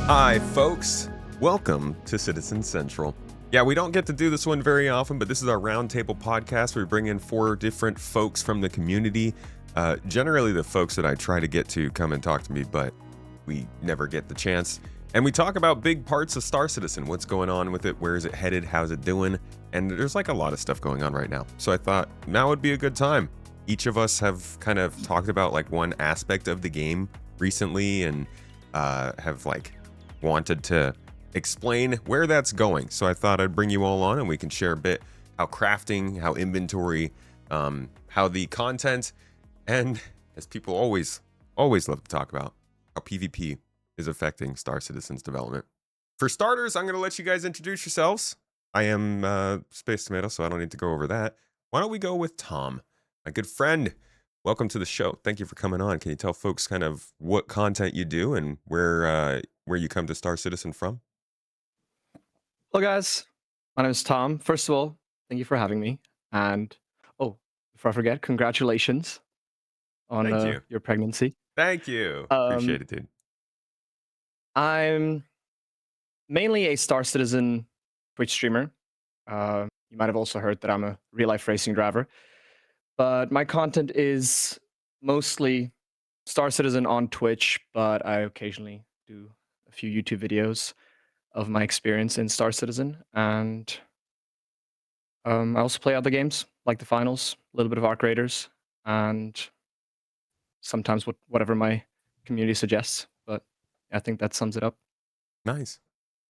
Hi, folks. Welcome to Citizen Central. Yeah, we don't get to do this one very often, but this is our roundtable podcast. We bring in 4 different folks from the community. Generally, the folks that I try to get to come and talk to me, but we never get the chance. And we talk about big parts of Star Citizen. What's going on with it? Where is it headed? How's it doing? And there's like a lot of stuff going on right now. So I thought now would be a good time. Each of us have kind of talked about like one aspect of the game recently and have like wanted to explain where that's going. So I thought I'd bring you all on and we can share a bit how crafting, how inventory, how the content, and as people always love to talk about, how PvP is affecting Star Citizen's development. For starters, I'm going to let you guys introduce yourselves. I am Space Tomato, so I don't need to go over that. Why don't we go with Tom, my good friend? Welcome to the show. Thank you for coming on. Can you tell folks kind of what content you do and where you come to Star Citizen from? Hello guys, my name is Tom. First of all, thank you for having me. And before I forget, congratulations on your pregnancy. Thank you. Appreciate it, dude. I'm mainly a Star Citizen Twitch streamer. You might have also heard that I'm a real-life racing driver. But my content is mostly Star Citizen on Twitch, but I occasionally do a few YouTube videos of my experience in Star Citizen, and I also play other games like the finals, a little bit of Arc Raiders, and sometimes whatever my community suggests. But I think that sums it up. Nice.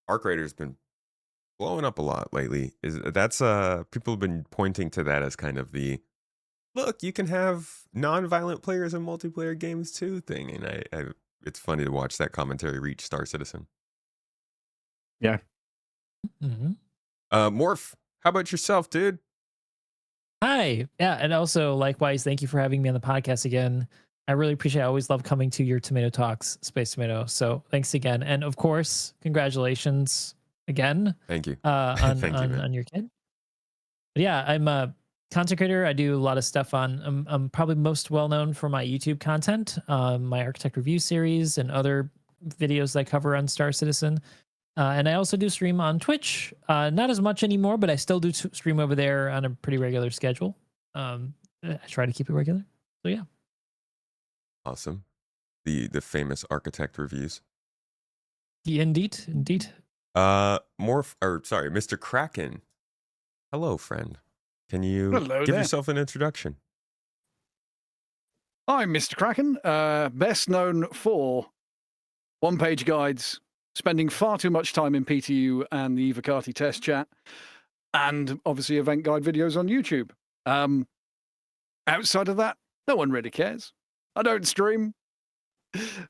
Arc Raiders been blowing up a lot lately. That's people have been pointing to that as kind of the look, you can have non-violent players in multiplayer games too thing, and I it's funny to watch that commentary reach Star Citizen. Yeah. Mm-hmm. Morph, how about yourself, dude? Hi. Yeah. And also, likewise, thank you for having me on the podcast again. I really appreciate it. I always love coming to your Tomato Talks, Space Tomato. So thanks again. And of course, congratulations again. Thank you. On your kid. But yeah, I'm a content creator. I do a lot of stuff on, I'm probably most well known for my YouTube content, my Architect Review series and other videos that I cover on Star Citizen. And I also do stream on Twitch, not as much anymore, but I still do stream over there on a pretty regular schedule. I try to keep it regular. So yeah. Awesome. The famous Architect Reviews. Yeah, indeed. MrKraken. Hello, friend. Can you give yourself an introduction? I'm MrKraken, best known for one-page guides, spending far too much time in PTU and the Evocati test chat, and obviously event guide videos on YouTube. Outside of that, no one really cares. I don't stream,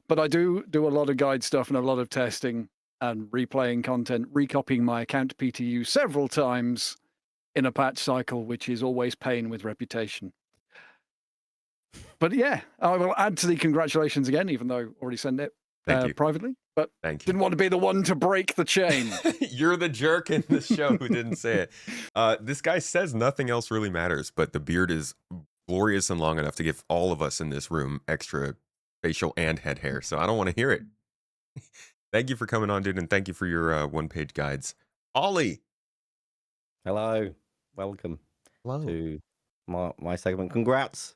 but I do a lot of guide stuff and a lot of testing and replaying content, recopying my account to PTU several times in a patch cycle, which is always pain with reputation. But yeah, I will add to the congratulations again, even though I already sent it privately. But didn't want to be the one to break the chain. You're the jerk in the show who didn't say it. This guy says nothing else really matters, but the beard is glorious and long enough to give all of us in this room extra facial and head hair. So I don't want to hear it. Thank you for coming on, dude, and thank you for your one-page guides. Ollie. Hello. Welcome Hello. to my segment. Congrats.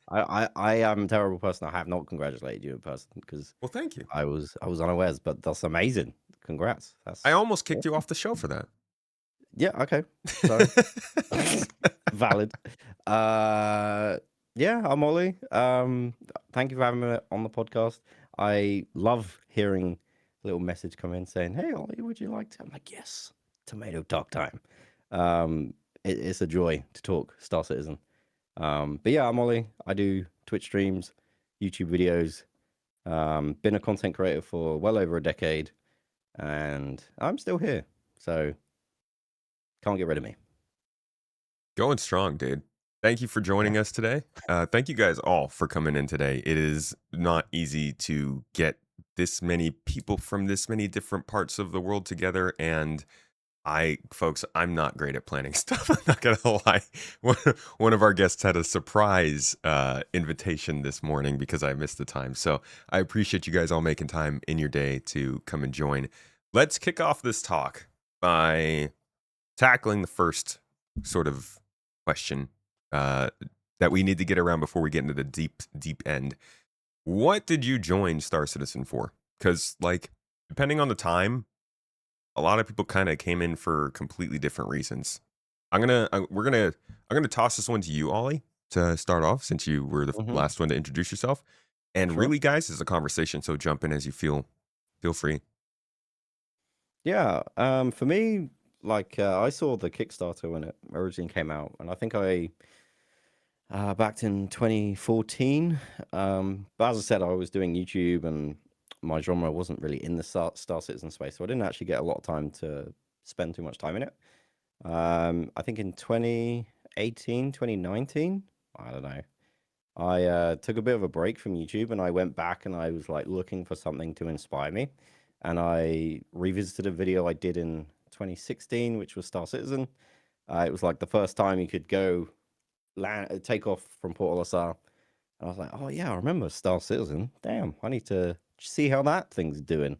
I am a terrible person. I have not congratulated you in person because well, thank you. I was unawares, but that's amazing. Congrats. I almost kicked you off the show for that. Yeah, okay. Sorry. Valid. Yeah, I'm Ollie. Thank you for having me on the podcast. I love hearing a little message come in saying, "Hey Ollie, would you like to?" I'm like, yes, tomato talk time. It's a joy to talk Star Citizen. But yeah, I'm Ollie. I do Twitch streams, YouTube videos. Been a content creator for well over a decade, and I'm still here. So can't get rid of me. Going strong, dude. Thank you for joining us today. Thank you guys all for coming in today. It is not easy to get this many people from this many different parts of the world together, and folks, I'm not great at planning stuff. I'm not gonna lie. One of our guests had a surprise invitation this morning because I missed the time. So I appreciate you guys all making time in your day to come and join. Let's kick off this talk by tackling the first sort of question that we need to get around before we get into the deep end. What did you join Star Citizen for? Because, like, depending on the time, a lot of people kind of came in for completely different reasons. I'm gonna toss this one to you, Ollie, to start off, since you were the last one to introduce yourself. And Sure. really, guys, it's a conversation, so jump in as you feel free. Yeah. For me, like I saw the Kickstarter when it originally came out, and I think I backed in 2014. But as I said, I was doing YouTube, and my genre wasn't really in the Star Citizen space, so I didn't actually get a lot of time to spend too much time in it. I think in 2018, 2019, I don't know, I took a bit of a break from YouTube, and I went back and I was like looking for something to inspire me, and I revisited a video I did in 2016, which was Star Citizen. It was like the first time you could go take off from Port Olisar, and I was like, oh yeah, I remember Star Citizen. Damn, I need to see how that thing's doing.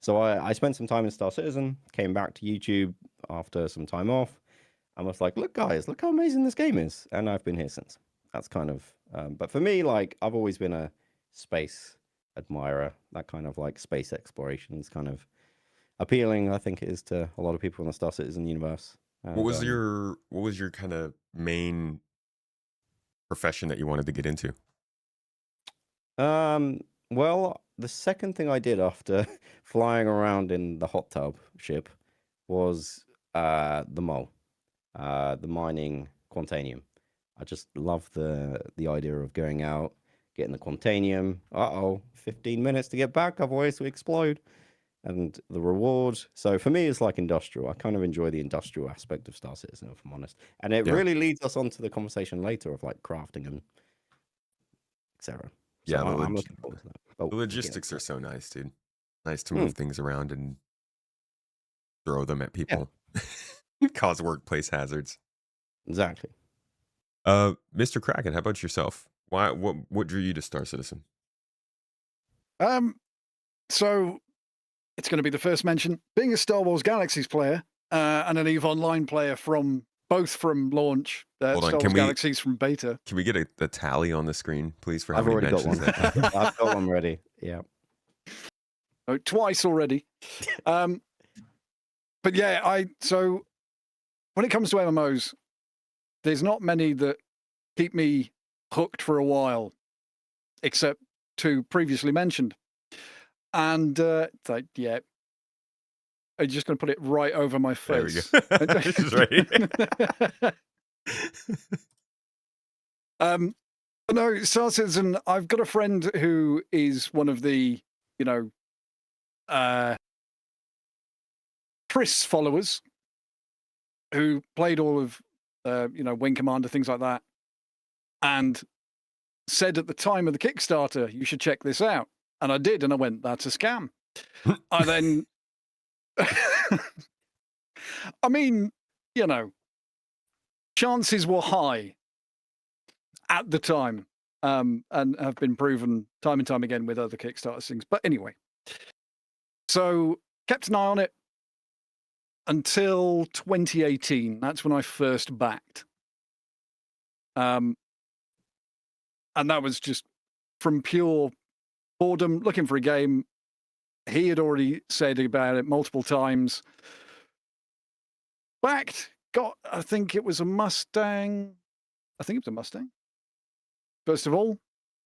So I spent some time in Star Citizen, came back to YouTube after some time off, and was like, look guys, look how amazing this game is. And I've been here since. That's kind of, but for me, like, I've always been a space admirer. That kind of like space exploration is kind of appealing, I think it is, to a lot of people in the Star Citizen universe. And, What was your kind of main profession that you wanted to get into? Well, the second thing I did after flying around in the hot tub ship was the mole, the mining Quantanium. I just love the idea of going out, getting the Quantanium. 15 minutes to get back, otherwise we explode. And the reward. So for me, it's like industrial. I kind of enjoy the industrial aspect of Star Citizen, if I'm honest. And it really leads us on to the conversation later of like crafting and etc. So Yeah, I'm looking forward to that. the logistics are so nice, dude. Nice to move things around and throw them at people. Cause workplace hazards. Exactly. MrKraken, how about yourself? What drew you to Star Citizen? So it's going to be the first mention. Being a Star Wars Galaxies player and an EVE Online player from launch, Star Wars Galaxies from beta. Can we get a tally on the screen, please, for how I've many already got one. mentions I've got one ready. Yeah. Oh, twice already. But yeah, so when it comes to MMOs, there's not many that keep me hooked for a while, except two previously mentioned. And it's like, yeah, I'm just going to put it right over my face. There we go. No, Star Citizen, I've got a friend who is one of the, Chris followers who played all of, Wing Commander, things like that, and said at the time of the Kickstarter, you should check this out. And I did, and I went, that's a scam. I then, I mean, chances were high at the time, and have been proven time and time again with other Kickstarter things. But anyway, so kept an eye on it until 2018. That's when I first backed. And that was just from pure boredom, looking for a game. He had already said about it multiple times. Backed, I think it was a Mustang. First of all,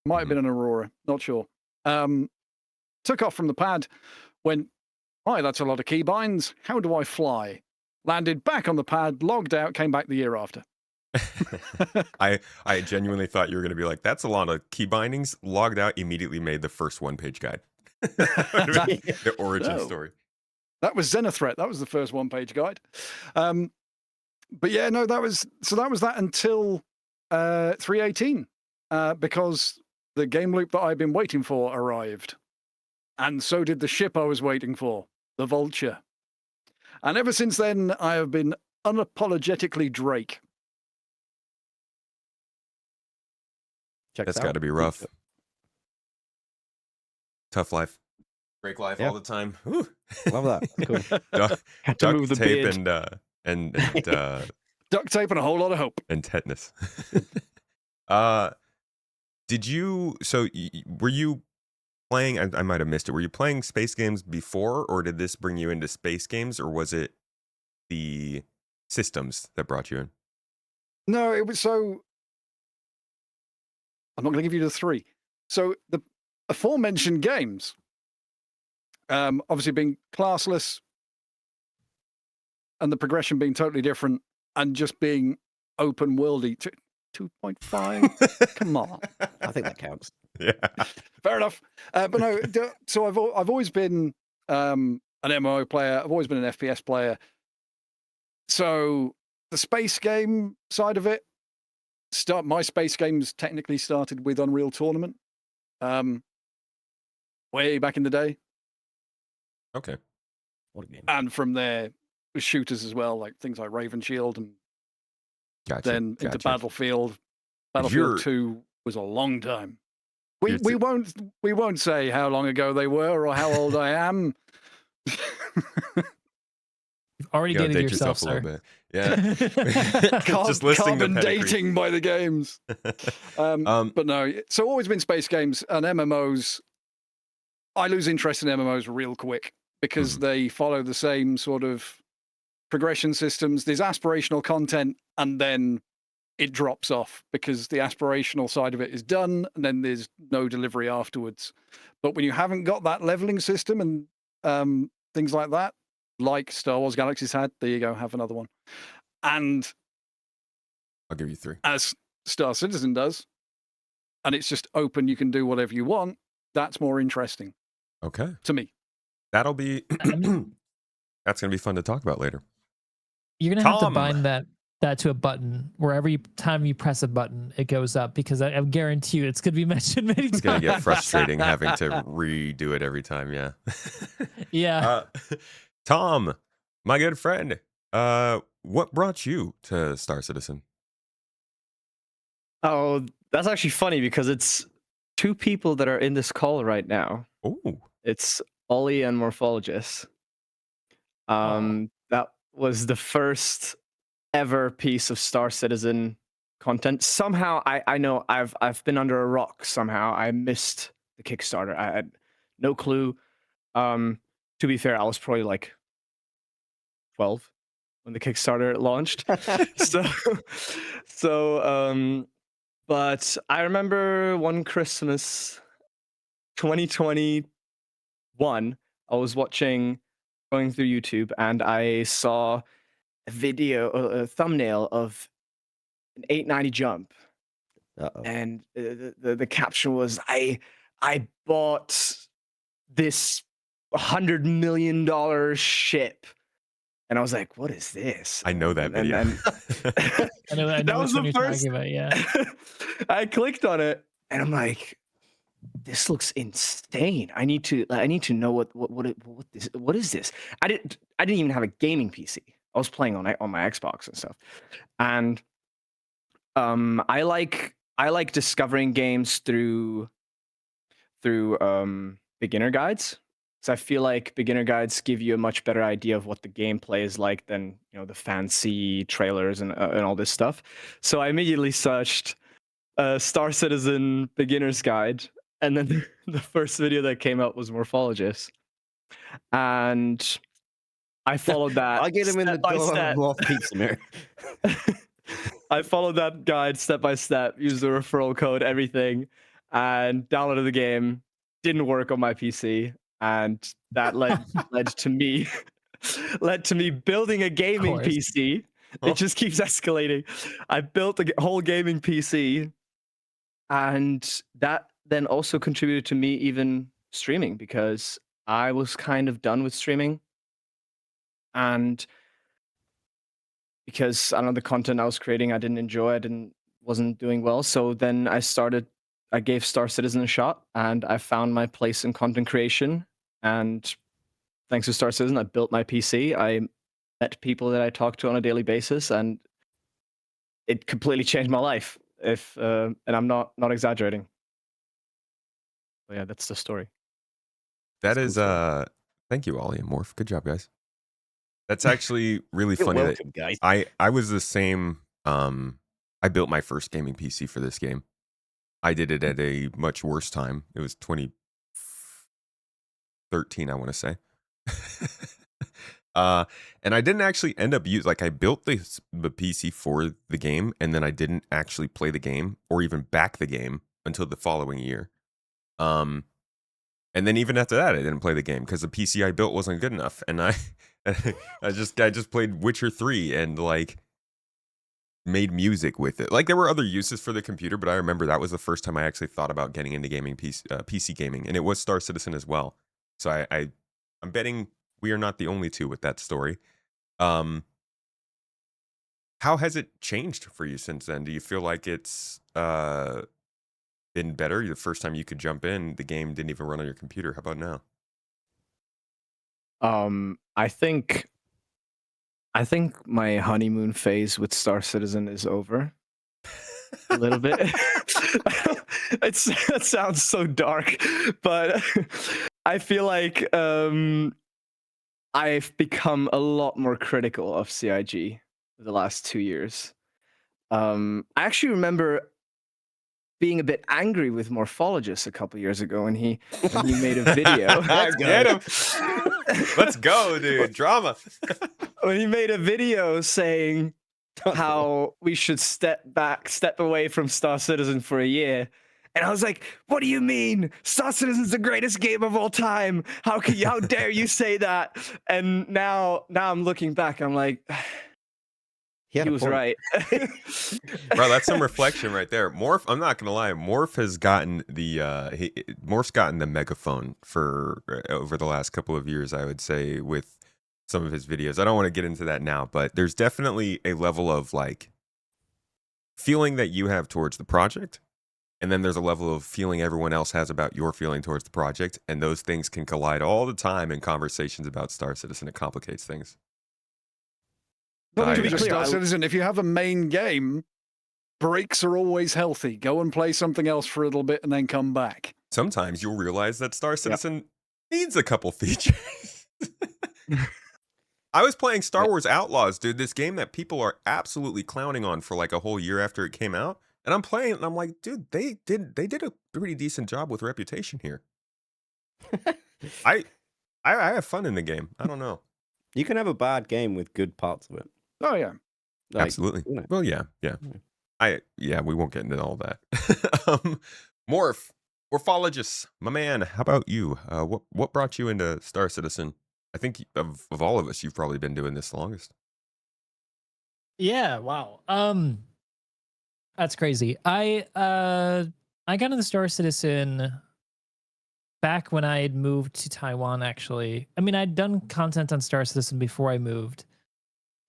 might have been an Aurora, not sure. Took off from the pad, went, hi, that's a lot of keybinds. How do I fly? Landed back on the pad, logged out, came back the year after. I genuinely thought you were going to be like, that's a lot of key bindings. Logged out, immediately made the first one-page guide. The origin story. That was Zenithreat. That was the first one-page guide. But yeah, no, that was that until 318, because the game loop that I've been waiting for arrived, and so did the ship I was waiting for, the Vulture. And ever since then, I have been unapologetically Drake. That's got to be rough. Tough life. Break life all the time. Whew. Love that. Cool. Had to move the tape beard. and Duct tape and a whole lot of hope. and tetanus. Did you? So were you playing? I might have missed it. Were you playing space games before, or did this bring you into space games, or was it the systems that brought you in? No, it was so. I'm not going to give you the three. So the aforementioned games, obviously being classless, and the progression being totally different, and just being open worldy. 2.5. Come on. I think that counts. Yeah. Fair enough. But no, so I've always been an MMO player. I've always been an FPS player. So the space game side of it, my space games technically started with Unreal Tournament, way back in the day. Okay. What a game. And from there, shooters as well, like things like Raven Shield, and then into Battlefield. Battlefield 2 was a long time. We won't say how long ago they were or how old I am. You've already dated yourself, a sir. little bit. Yeah. Just listing carbon dating by the games. But no, so always been space games and MMOs. I lose interest in MMOs real quick because they follow the same sort of progression systems. There's aspirational content, and then it drops off because the aspirational side of it is done, and then there's no delivery afterwards. But when you haven't got that leveling system and things like that, like Star Wars Galaxies had, there you go, have another one. And I'll give you 3. As Star Citizen does, and it's just open, you can do whatever you want, that's more interesting. Okay. To me. That'll be that's gonna be fun to talk about later. You're gonna have to bind that to a button. Wherever time you press a button, it goes up, because I guarantee you it's gonna be mentioned many times. It's gonna get frustrating having to redo it every time. Yeah. Yeah. Tom, my good friend, what brought you to Star Citizen? Oh, that's actually funny because it's 2 people that are in this call right now. Oh. It's Olli and Morphologis. That was the first ever piece of Star Citizen content. Somehow, I know I've been under a rock. Somehow I missed the Kickstarter. I had no clue. To be fair, I was probably like 12 when the Kickstarter launched. But I remember one Christmas, 2021, I was going through YouTube, and I saw a thumbnail of an 890 jump. Uh-oh. And the caption was, I bought this $100 million ship. And I was like, what is this? I know that video. I know that was the first. About, yeah. I clicked on it, and I'm like, this looks insane. I need to know what is this? I didn't even have a gaming PC. I was playing on my Xbox and stuff. And I like discovering games through beginner guides. So I feel like beginner guides give you a much better idea of what the gameplay is like than the fancy trailers and all this stuff. So I immediately searched Star Citizen beginner's guide, and then the first video that came up was Morphologis, and I followed that. I get him in the door pizza mirror. I followed that guide step by step, used the referral code, everything, and downloaded the game. Didn't work on my PC. And that led to me building a gaming PC. It just keeps escalating. I built a whole gaming PC, and that then also contributed to me even streaming, because I was kind of done with streaming, and because I don't know, the content I was creating I didn't enjoy, wasn't doing well. So then I gave Star Citizen a shot, and I found my place in content creation. And thanks to Star Citizen, I built my PC. I met people that I talk to on a daily basis, and it completely changed my life. And I'm not exaggerating. But yeah, that's the story. That That's is, cool story. thank you, Ollie and Morph. Good job, guys. That's actually really You're funny that welcome, guys. I was the same. I built my first gaming PC for this game. I did it at a much worse time. It was 2013, I want to say. And I didn't actually end up like I built the PC for the game, and then I didn't actually play the game or even back the game until the following year. And then even after that, I didn't play the game because the PC I built wasn't good enough, and I just played Witcher 3 and like made music with it. Like there were other uses for the computer, but I remember that was the first time I actually thought about getting into gaming, PC gaming, and it was Star Citizen as well. So I'm betting we are not the only two with that story. How has it changed for you since then? Do you feel like it's been better? The first time you could jump in, the game didn't even run on your computer. How about now? I think my honeymoon phase with Star Citizen is over. A little bit. It sounds so dark, but I feel like I've become a lot more critical of CIG the last 2 years. I actually remember being a bit angry with Morphologis a couple years ago when he made a video. Get him. Let's go, dude. Drama. When he made a video saying how we should step away from Star Citizen for a year. And I was like, what do you mean? Star Citizen's the greatest game of all time. How dare you say that? And now I'm looking back, I'm like, he was right. Bro, that's some reflection right there. Morph, I'm not gonna lie, Morph has gotten Morph's gotten the megaphone for over the last couple of years, I would say, with some of his videos. I don't want to get into that now, but there's definitely a level of like feeling that you have towards the project, and then there's a level of feeling everyone else has about your feeling towards the project, and those things can collide all the time in conversations about Star Citizen. It complicates things. But to be clear, Star Citizen, if you have a main game, breaks are always healthy. Go and play something else for a little bit and then come back. Sometimes you'll realize that Star Citizen needs a couple features. I was playing Star Wars Outlaws, dude, this game that people are absolutely clowning on for like a whole year after it came out. And I'm playing it and I'm like, dude, they did a pretty decent job with Reputation here. I have fun in the game. I don't know. You can have a bad game with good parts of it. Oh, yeah. Like, Absolutely. you know. Well, yeah. We won't get into all that. Morphologis, my man, how about you? What brought you into Star Citizen? I think of all of us, you've probably been doing this the longest. Yeah, wow. That's crazy. I got into Star Citizen back when I had moved to Taiwan, actually. I mean, I'd done content on Star Citizen before I moved.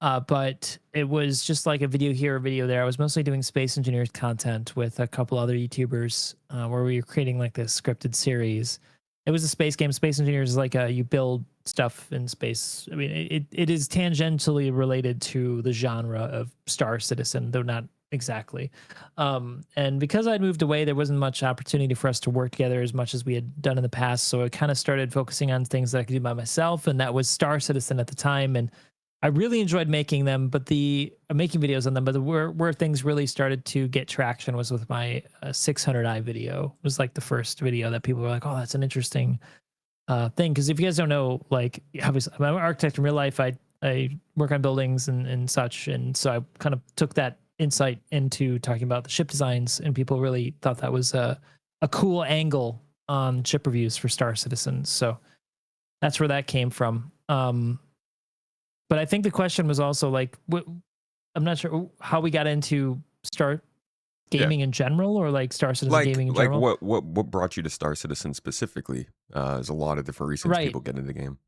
But it was just like a video here, a video there. I was mostly doing Space Engineers content with a couple other YouTubers where we were creating like this scripted series. It was a space game. Space Engineers is like you build stuff in space. I mean, it is tangentially related to the genre of Star Citizen, though not exactly. And because I'd moved away, there wasn't much opportunity for us to work together as much as we had done in the past. So I kind of started focusing on things that I could do by myself, and that was Star Citizen at the time. And I really enjoyed making them, but making videos on them. But where things really started to get traction was with my 600i video. It was like the first video that people were like, "Oh, that's an interesting thing." Because if you guys don't know, like, obviously, I'm an architect in real life. I work on buildings and such, and so I kind of took that insight into talking about the ship designs, and people really thought that was a cool angle on ship reviews for Star Citizen. So that's where that came from. But I think the question was also like, I'm not sure how we got into Star gaming in general, or like Star Citizen gaming in general. Like what brought you to Star Citizen specifically? There's a lot of different reasons people get into the game.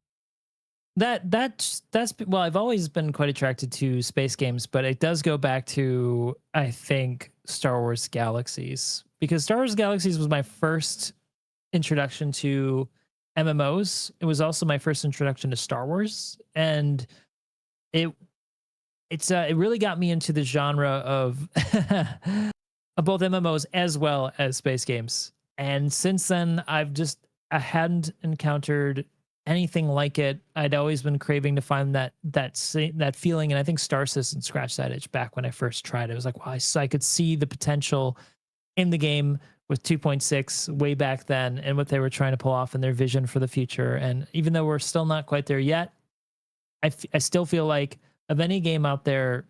That's well, I've always been quite attracted to space games, but it does go back to, I think, Star Wars Galaxies, because Star Wars Galaxies was my first introduction to MMOs. It was also my first introduction to Star Wars, and it really got me into the genre of of both MMOs as well as space games. And since then, I hadn't encountered anything like it. I'd always been craving to find that feeling, and I think Star Citizen scratched that itch back when I first tried it. It was like, wow, I could see the potential in the game with 2.6 way back then, and what they were trying to pull off and their vision for the future. And even though we're still not quite there yet, I still feel like of any game out there,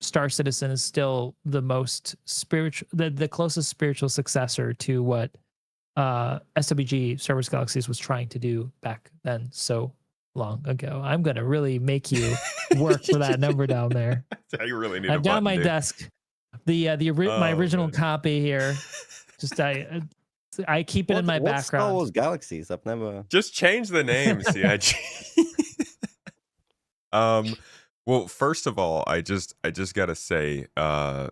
Star Citizen is still the most spiritual, the closest spiritual successor to what SWG Star Wars Galaxies was trying to do back then so long ago. I'm gonna really make you work for that number down there. You really need. I've got on my dude. desk my original man. copy here. Just I keep it in my what's Star background. Wars Galaxies? I've never. Just change the name, CIG. Well, first of all, I just gotta say, gosh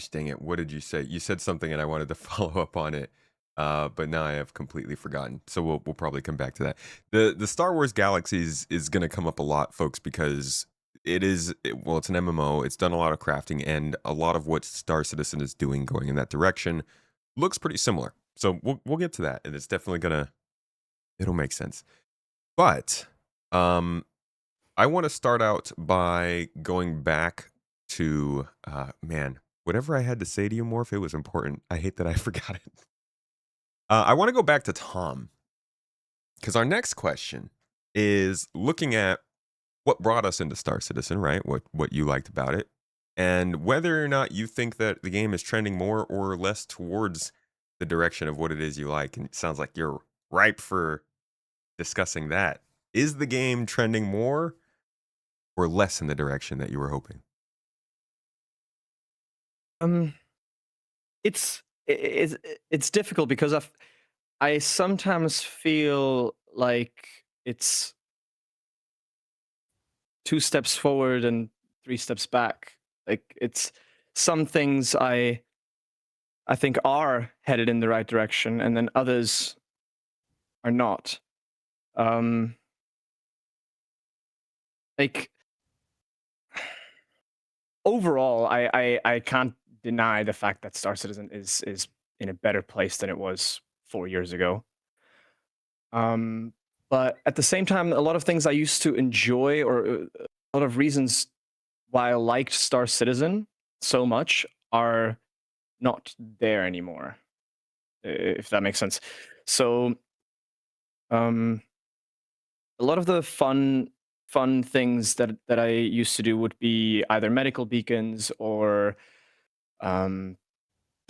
dang it, what did you say? You said something and I wanted to follow up on it. But now I have completely forgotten. So we'll probably come back to that. The Star Wars Galaxies is gonna come up a lot, folks, because it's an MMO. It's done a lot of crafting, and a lot of what Star Citizen is doing going in that direction looks pretty similar. So we'll get to that, and it's definitely it'll make sense. But I want to start out by going back to whatever I had to say to you, Morph, it was important. I hate that I forgot it. I want to go back to Tom, because our next question is looking at what brought us into Star Citizen, right? What you liked about it, and whether or not you think that the game is trending more or less towards the direction of what it is you like. And it sounds like you're ripe for discussing that. Is the game trending more or less in the direction that you were hoping? It's difficult because I sometimes feel like it's 2 steps forward and 3 steps back. Like, it's some things I think are headed in the right direction, and then others are not. Like, overall, I can't deny the fact that Star Citizen is in a better place than it was 4 years ago. But at the same time, a lot of things I used to enjoy, or a lot of reasons why I liked Star Citizen so much, are not there anymore, if that makes sense. So, a lot of the fun things that I used to do would be either medical beacons or the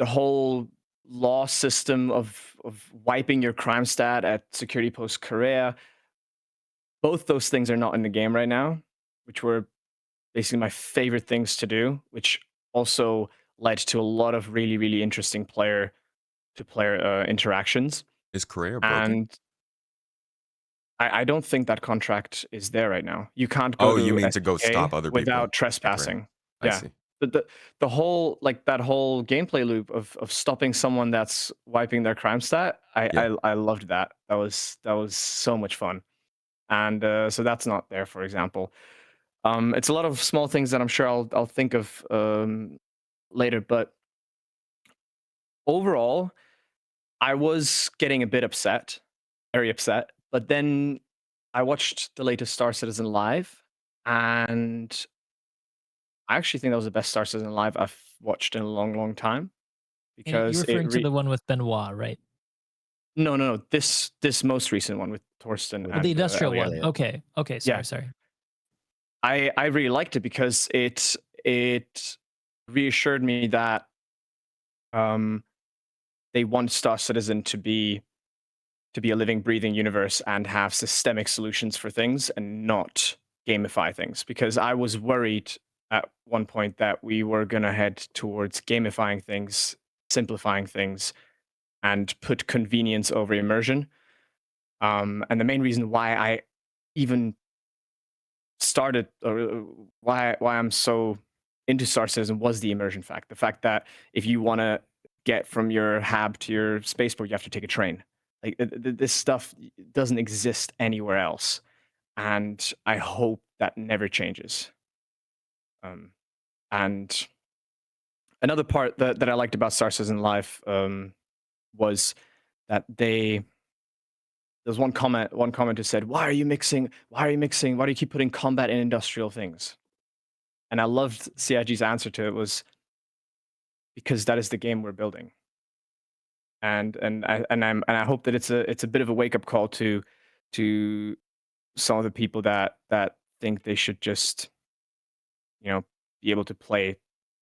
whole law system of wiping your crime stat at Security Post Korea. Both those things are not in the game right now, which were basically my favorite things to do, which also led to a lot of really, really interesting player-to-player interactions. Is Korea broken? And I don't think that contract is there right now. You can't go you mean to go SK stop other people without at trespassing. I Yeah. see. The whole, like, that whole gameplay loop of stopping someone that's wiping their crime stat, I loved that. That was so much fun. And so that's not there, for example. It's a lot of small things that I'm sure I'll think of later, but overall, I was getting a bit upset, very upset. But then I watched the latest Star Citizen live, and I actually think that was the best Star Citizen live I've watched in a long, long time. You're Because referring to the one with Benoit, right? No. This most recent one with Torsten and The industrial Elliot. one. Okay. Sorry. I really liked it because it reassured me that they want Star Citizen to be a living, breathing universe and have systemic solutions for things and not gamify things. Because I was worried at one point that we were going to head towards gamifying things, simplifying things, and put convenience over immersion. And the main reason why I even started, or why I'm so into Star Citizen, was the immersion fact. The fact that if you want to get from your hab to your spaceport, you have to take a train. Like, this stuff doesn't exist anywhere else. And I hope that never changes. And another part that I liked about Star Citizen Live was that there's one commenter said, why do you keep putting combat in industrial things? And I loved CIG's answer to it was, because that is the game we're building. And I hope that it's a bit of a wake up call to some of the people that think they should just, be able to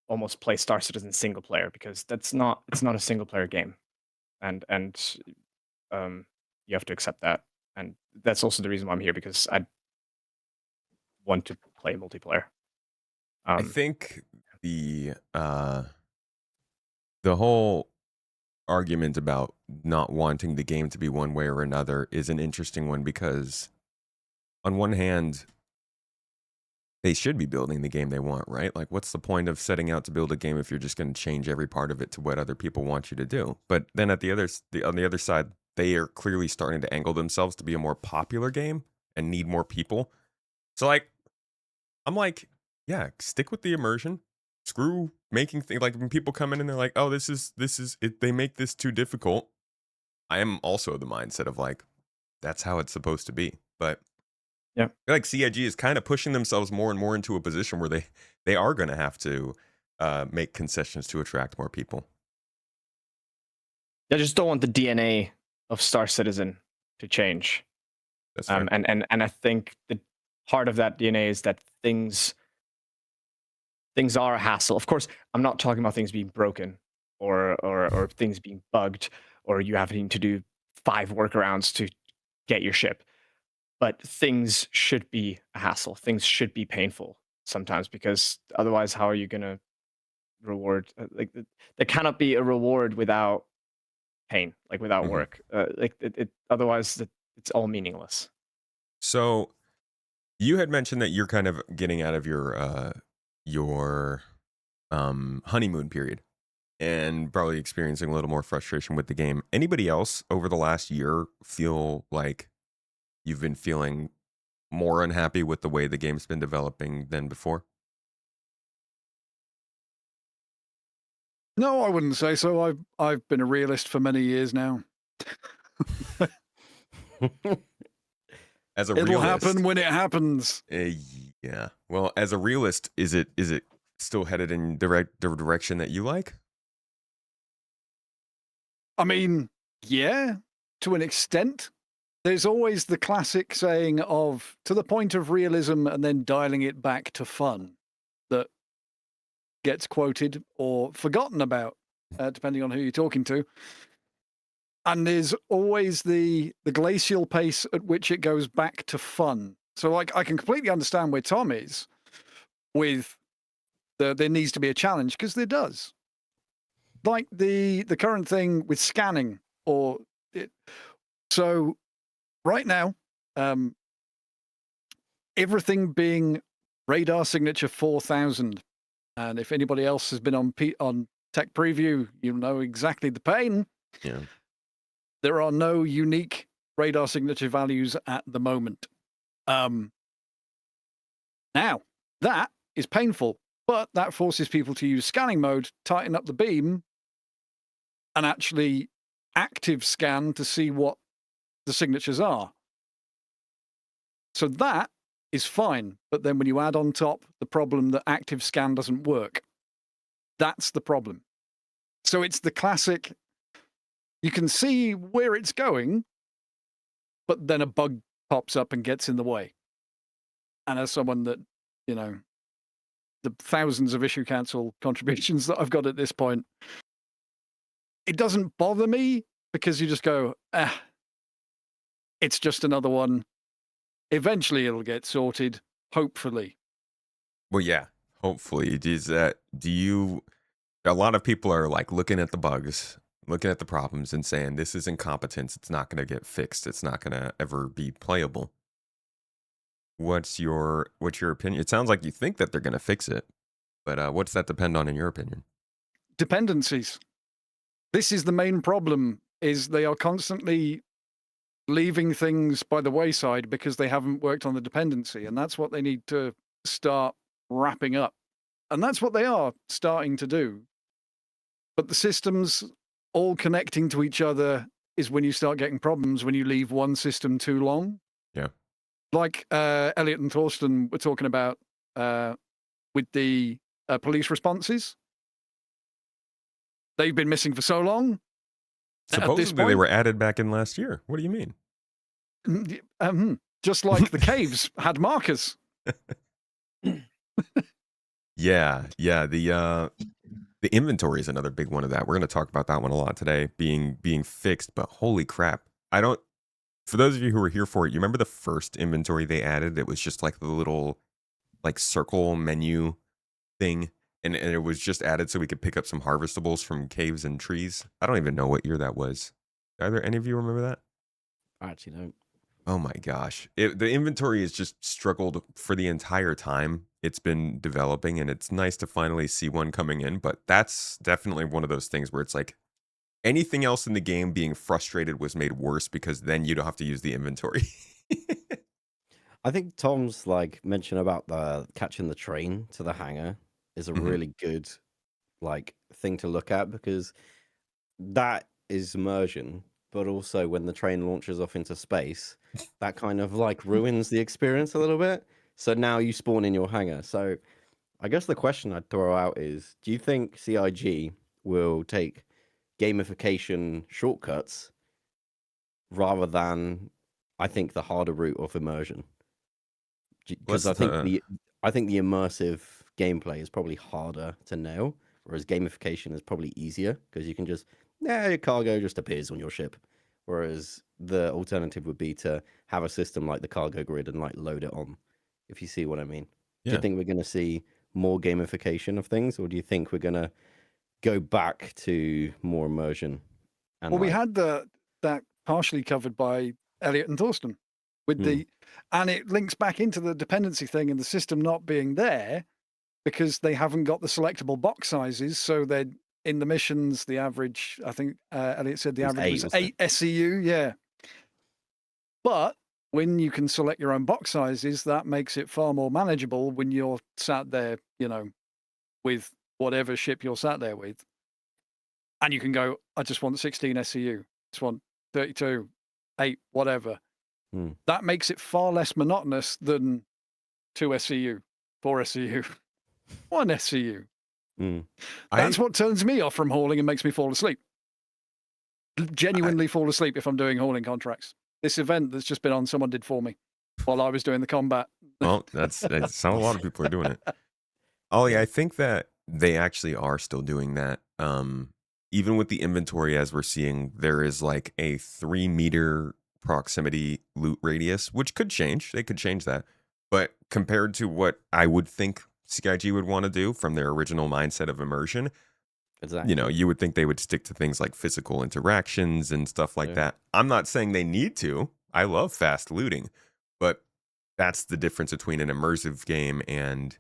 almost play Star Citizen single player, because it's not a single player game, and you have to accept that. And that's also the reason why I'm here, because I want to play multiplayer. I think the whole argument about not wanting the game to be one way or another is an interesting one, because on one hand, they should be building the game they want, right? Like, what's the point of setting out to build a game if you're just going to change every part of it to what other people want you to do? But then on the other side, they are clearly starting to angle themselves to be a more popular game and need more people. So I'm like, yeah, stick with the immersion. Screw making things. Like, when people come in and they're like, oh, this is it, they make this too difficult. I am also the mindset of like, that's how it's supposed to be. But yeah, I feel like CIG is kind of pushing themselves more and more into a position where they are going to have to make concessions to attract more people. I just don't want the DNA of Star Citizen to change. That's fair. And I think the part of that DNA is that things are a hassle. Of course, I'm not talking about things being broken or things being bugged, or you having to do 5 workarounds to get your ship. But things should be a hassle. Things should be painful sometimes, because otherwise, how are you going to reward? There cannot be a reward without pain, like without work. Otherwise, it's all meaningless. So, you had mentioned that you're kind of getting out of your honeymoon period and probably experiencing a little more frustration with the game. Anybody else over the last year feel like you've been feeling more unhappy with the way the game's been developing than before? No, I wouldn't say so. I've been a realist for many years now. As a It'll realist, happen when it happens. Yeah. Well, as a realist, is it still headed in the direction that you like? I mean, yeah, to an extent. There's always the classic saying of, to the point of realism and then dialing it back to fun, that gets quoted or forgotten about, depending on who you're talking to. And there's always the glacial pace at which it goes back to fun. So, like, I can completely understand where Tom is with there needs to be a challenge, because there does. Like the current thing with scanning, so right now, everything being radar signature 4000, and if anybody else has been on Tech Preview, you'll know exactly the pain. Yeah. There are no unique radar signature values at the moment. Now, that is painful, but that forces people to use scanning mode, tighten up the beam, and actually active scan to see what the signatures are. So that is fine, but then when you add on top the problem that active scan doesn't work, that's the problem. So it's the classic, you can see where it's going, but then a bug pops up and gets in the way. And as someone that, the thousands of issue council contributions that I've got at this point, it doesn't bother me, because you just go, it's just another one. Eventually it'll get sorted, hopefully. Well, yeah, hopefully. A lot of people are like looking at the bugs, looking at the problems and saying, this is incompetence. It's not going to get fixed. It's not going to ever be playable. What's your opinion? It sounds like you think that they're going to fix it, but what's that depend on in your opinion? Dependencies. This is the main problem, is they are constantly leaving things by the wayside because they haven't worked on the dependency. And that's what they need to start wrapping up. And that's what they are starting to do. But the systems all connecting to each other is when you start getting problems, when you leave one system too long. Yeah. Like Elliot and Thorsten were talking about with the police responses. They've been missing for so long. Supposedly they were added back in last year. What do you mean? Just like the caves had markers. Yeah. The inventory is another big one of that. We're going to talk about that one a lot today, being fixed. But holy crap, for those of you who were here for it, you remember the first inventory they added? It was just like the little like circle menu thing, and it was just added so we could pick up some harvestables from caves and trees. I don't even know what year that was. Either any of you remember that? I actually don't. Oh my gosh. The inventory has just struggled for the entire time it's been developing, and it's nice to finally see one coming in, but that's definitely one of those things where it's like anything else in the game being frustrated was made worse because then you don't have to use the inventory. I think Tom's like mention about the catching the train to the hangar is a really good like thing to look at, because that is immersion, but also when the train launches off into space, that kind of like ruins the experience a little bit. So now you spawn in your hangar. So I guess the question I'd throw out is, do you think CIG will take gamification shortcuts rather than, I think, the harder route of immersion? Because I think the immersive gameplay is probably harder to nail, whereas gamification is probably easier because you can just, your cargo just appears on your ship. Whereas the alternative would be to have a system like the cargo grid and like load it on, if you see what I mean. Yeah. Do you think we're going to see more gamification of things, or do you think we're going to go back to more immersion? And well, we had that partially covered by Elliot and Thorsten with and it links back into the dependency thing and the system not being there because they haven't got the selectable box sizes. So they're in the missions, the average, I think Elliot said the average was 8 SCU. Yeah. But when you can select your own box sizes, that makes it far more manageable when you're sat there, with whatever ship you're sat there with. And you can go, I just want 16 SCU, just want 32, 8, whatever. That makes it far less monotonous than 2 SCU, 4 SCU, 1 SCU. That's what turns me off from hauling and makes me fall asleep. Genuinely fall asleep if I'm doing hauling contracts. This event that's just been on, someone did for me while I was doing the combat. Well, that's how a lot of people are doing it. Ollie, I think that they actually are still doing that. Even with the inventory, as we're seeing, there is like a 3-meter proximity loot radius, which could change. They could change that. But compared to what I would think CIG would want to do from their original mindset of immersion, you would think they would stick to things like physical interactions and stuff like that. I'm not saying they need to. I love fast looting, but that's the difference between an immersive game and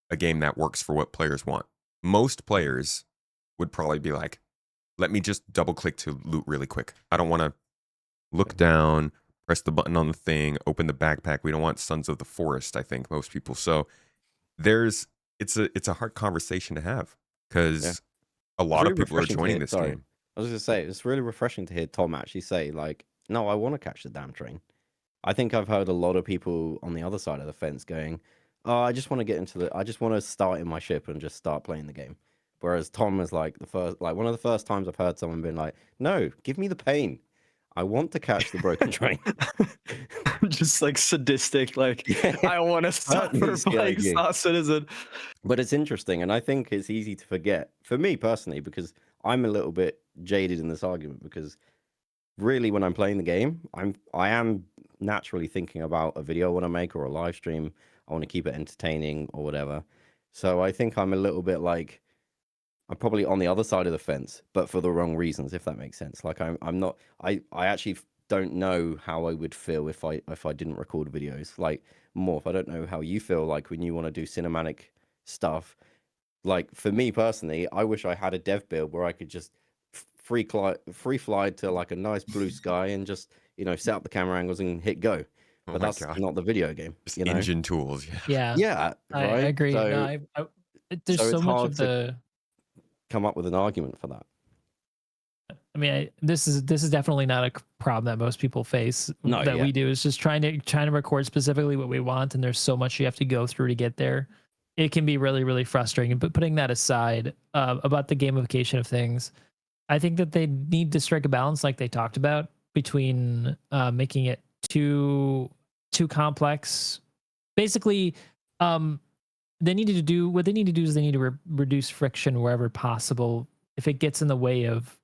a game that works for what players want. Most players would probably be like, let me just double click to loot really quick. I don't want to look down, press the button on the thing, open the backpack. We don't want Sons of the Forest, I think, most people. So it's a hard conversation to have because a lot of people are joining this game. I was going to say, it's really refreshing to hear Tom actually say, like, no, I want to catch the damn train. I think I've heard a lot of people on the other side of the fence going, oh, I just want to I just want to start in my ship and just start playing the game. Whereas Tom is like one of the first times I've heard someone being like, no, give me the pain. I want to catch the broken train. Just like sadistic, like I want to suffer playing Star Citizen. But it's interesting, and I think it's easy to forget for me personally, because I'm a little bit jaded in this argument, because really when I'm playing the game, I am naturally thinking about a video I want to make or a live stream. I want to keep it entertaining or whatever. So I think I'm a little bit like, I'm probably on the other side of the fence, but for the wrong reasons, if that makes sense. Like I'm not, I actually don't know how I would feel if I didn't record videos. Like Morph, I don't know how you feel like when you want to do cinematic stuff. Like for me personally, I wish I had a dev build where I could just free fly to like a nice blue sky and just set up the camera angles and hit go. Oh But my that's god. not the video game. Just engine tools. Yeah. Yeah, Yeah, I right. agree. So, No, there's so so it's much hard of to the. come up with an argument for that. I mean, this is definitely not a problem that most people face. No, that yeah. we do is just trying to record specifically what we want, and there's so much you have to go through to get there. It can be really, really frustrating. But putting that aside, about the gamification of things, I think that they need to strike a balance, like they talked about, between making it too complex. Basically, they need to do what they need to do is they need to reduce friction wherever possible if it gets in the way of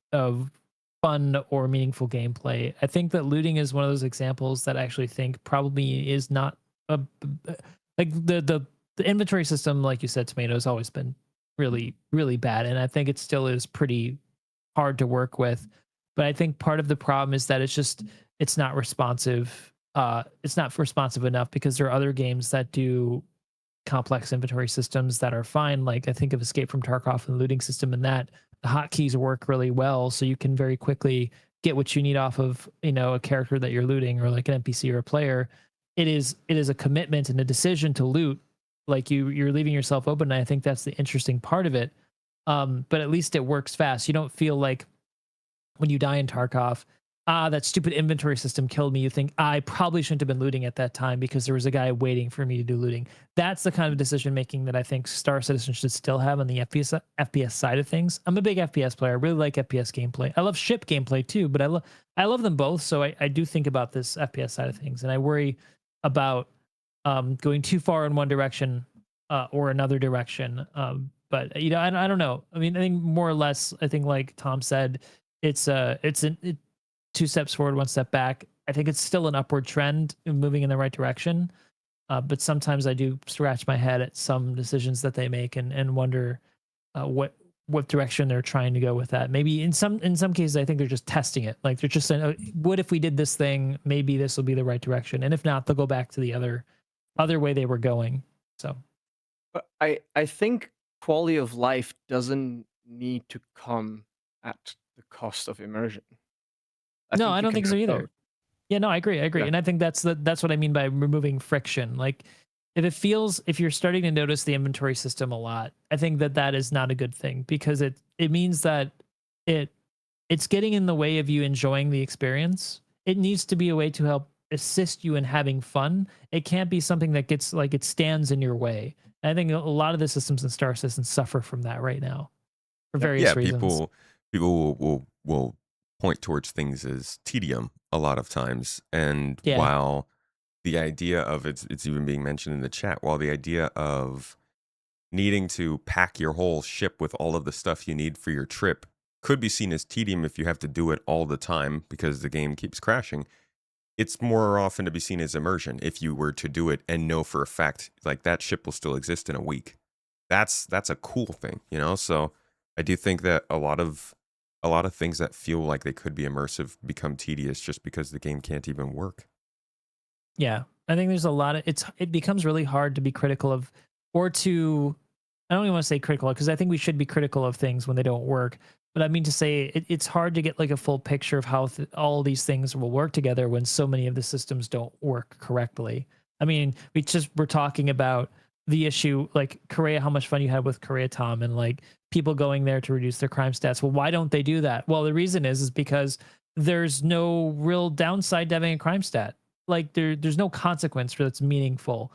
fun or meaningful gameplay. I think that looting is one of those examples that I actually think probably is not like the inventory system, like you said, Tomato, has always been really, really bad, and I think it still is pretty hard to work with. But I think part of the problem is that it's not responsive. It's not responsive enough because there are other games that do complex inventory systems that are fine. Like I think of Escape from Tarkov and the looting system, and that the hotkeys work really well, so you can very quickly get what you need off of a character that you're looting, or like an NPC or a player. It is a commitment and a decision to loot. Like you're leaving yourself open, and I think that's the interesting part of it. But at least it works fast. You don't feel like when you die in Tarkov, that stupid inventory system killed me. You think, I probably shouldn't have been looting at that time because there was a guy waiting for me to do looting. That's the kind of decision making that I think Star Citizen should still have on the FPS side of things. I'm a big FPS player. I really like FPS gameplay. I love ship gameplay too, but I love them both. So I do think about this FPS side of things, and I worry about going too far in one direction or another direction. But I don't know. I mean, I think more or less, I think like Tom said, it's 2 steps forward, 1 step back. I think it's still an upward trend, moving in the right direction. But sometimes I do scratch my head at some decisions that they make and wonder what direction they're trying to go with that. Maybe in some cases, I think they're just testing it. Like they're just saying, oh, what if we did this thing? Maybe this will be the right direction. And if not, they'll go back to the other way they were going. So, But I think quality of life doesn't need to come at the cost of immersion. no, I you don't can think so have either. both. Yeah, no, I agree. Yeah. And I think that's what I mean by removing friction. Like if you're starting to notice the inventory system a lot, I think that is not a good thing, because it means that it's getting in the way of you enjoying the experience. It needs to be a way to help assist you in having fun. It can't be something that gets like it stands in your way. And I think a lot of the systems in Star Citizen suffer from that right now for various reasons. People will point towards things as tedium a lot of times, and Yeah. while the idea of it's even being mentioned in the chat, while the idea of needing to pack your whole ship with all of the stuff you need for your trip could be seen as tedium if you have to do it all the time because the game keeps crashing, it's more often to be seen as immersion if you were to do it and know for a fact like that ship will still exist in a week. That's a cool thing, so I do think that a lot of things that feel like they could be immersive become tedious just because the game can't even work. Yeah, I think there's a lot of it becomes really hard to be critical of, or to, I don't even want to say critical, because I think we should be critical of things when they don't work. But I mean to say it's hard to get like a full picture of how all these things will work together when so many of the systems don't work correctly. I mean, we're talking about the issue, like Korea, how much fun you had with Korea, Tom, and like people going there to reduce their crime stats. Well, why don't they do that? Well, the reason is because there's no real downside to having a crime stat. Like there's no consequence that's meaningful.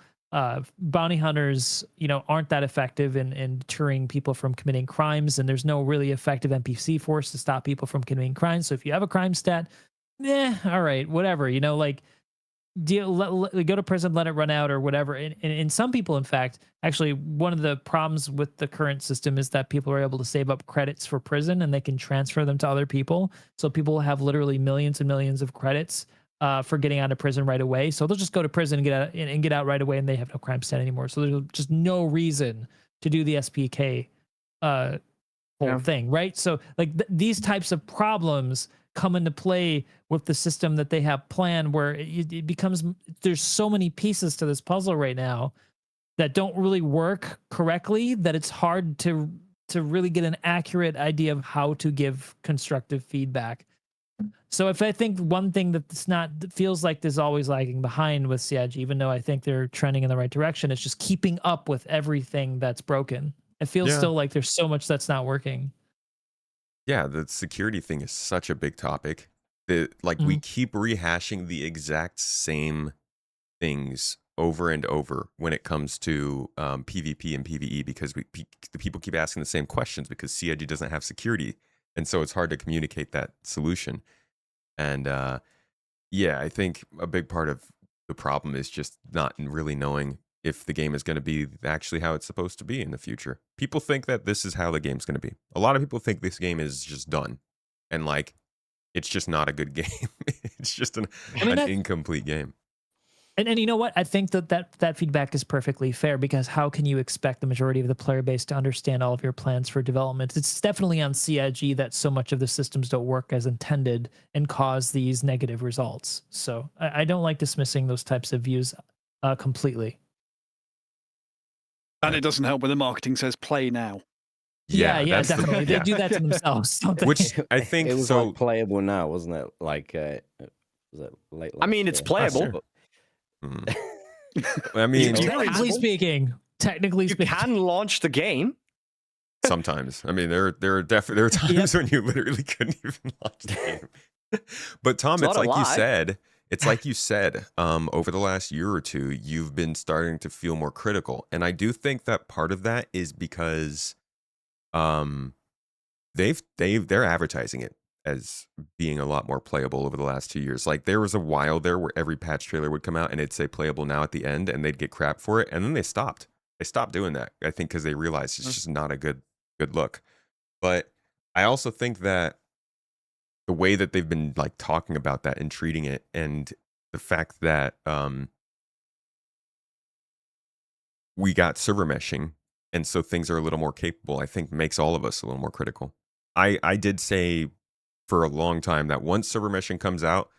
Bounty hunters, aren't that effective in deterring people from committing crimes, and there's no really effective NPC force to stop people from committing crimes. So if you have a crime stat, all right, whatever, like go to prison, let it run out or whatever. And some people, in fact, actually, one of the problems with the current system is that people are able to save up credits for prison and they can transfer them to other people. So people have literally millions and millions of credits for getting out of prison right away. So they'll just go to prison and get out right away, and they have no crime stat anymore. So there's just no reason to do the SPK whole thing, right? So like these types of problems come into play with the system that they have planned, where it becomes, there's so many pieces to this puzzle right now that don't really work correctly, that it's hard to really get an accurate idea of how to give constructive feedback. So if I think one thing that's not that feels like there's always lagging behind with CIG, even though I think they're trending in the right direction, it's just keeping up with everything that's broken. It feels Yeah. still like there's so much that's not working. Yeah, the security thing is such a big topic. Like we keep rehashing the exact same things over and over when it comes to PvP and PvE because the people keep asking the same questions because CIG doesn't have security, and so it's hard to communicate that solution. And yeah, I think a big part of the problem is just not really knowing if the game is going to be actually how it's supposed to be in the future. People think that this is how the game's going to be. A lot of people think this game is just done, and like it's just not a good game. It's just an incomplete game. And you know what? I think that feedback is perfectly fair because how can you expect the majority of the player base to understand all of your plans for development? It's definitely on CIG that so much of the systems don't work as intended and cause these negative results. So I don't like dismissing those types of views completely. And it doesn't help when the marketing says play now. Yeah, definitely. They do that to themselves, don't they? Which I think it was so. like playable now, wasn't it? Like, was it late? I mean, it's playable. I mean, technically speaking, you can launch the game. Sometimes, I mean, there are times when you literally couldn't even launch the game. But Tom, it's like you said. It's like you said, over the last year or two, you've been starting to feel more critical. And I do think that part of that is because they're advertising it as being a lot more playable over the last 2 years. Like there was a while there where every patch trailer would come out and it'd say playable now at the end and they'd get crap for it. And then they stopped. They stopped doing that, I think, because they realized it's just not a good look. But I also think that the way that they've been like talking about that and treating it, and the fact that we got server meshing, and so things are a little more capable, I think makes all of us a little more critical. I did say for a long time that once server meshing comes out,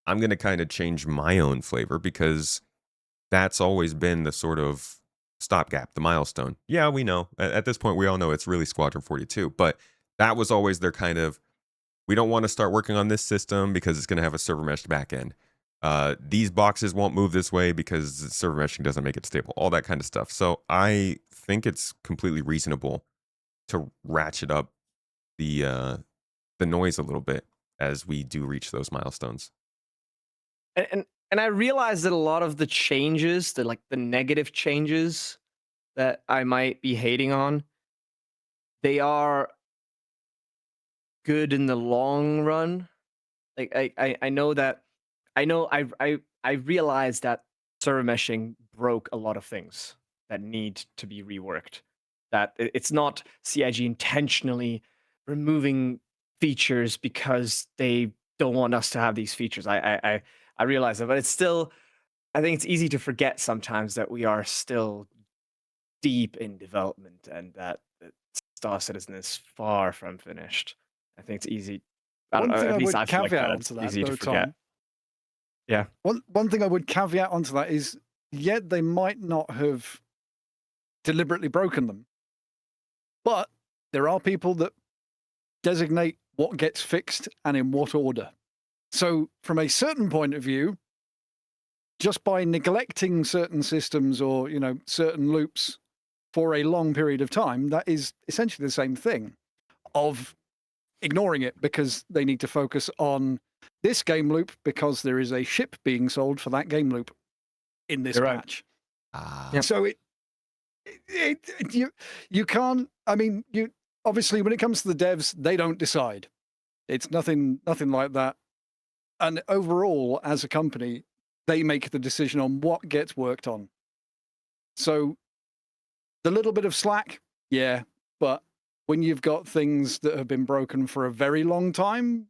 I'm going to kind of change my own flavor because that's always been the sort of stopgap, the milestone. Yeah, we know. At this point, we all know it's really Squadron 42, but that was always their kind of, we don't want to start working on this system because it's going to have a server meshed backend. These boxes won't move this way because server meshing doesn't make it stable, all that kind of stuff. So I think it's completely reasonable to ratchet up the noise a little bit as we do reach those milestones. And I realize that a lot of the changes, the negative changes that I might be hating on, they are good in the long run. Like I realize that server meshing broke a lot of things that need to be reworked. That it's not CIG intentionally removing features because they don't want us to have these features. I realize that, but it's still, I think it's easy to forget sometimes that we are still deep in development and that Star Citizen is far from finished. I think it's easy. One thing at I least would I feel like caveat that onto it's that, easy though, to forget. Tom. Yeah. One thing I would caveat onto that is, yet they might not have deliberately broken them, but there are people that designate what gets fixed and in what order. So from a certain point of view, just by neglecting certain systems or, certain loops for a long period of time, that is essentially the same thing of ignoring it because they need to focus on this game loop because there is a ship being sold for that game loop in this patch. Yep. So you can't, you obviously when it comes to the devs, they don't decide. It's nothing like that. And overall, as a company, they make the decision on what gets worked on. So the little bit of slack, yeah, but when you've got things that have been broken for a very long time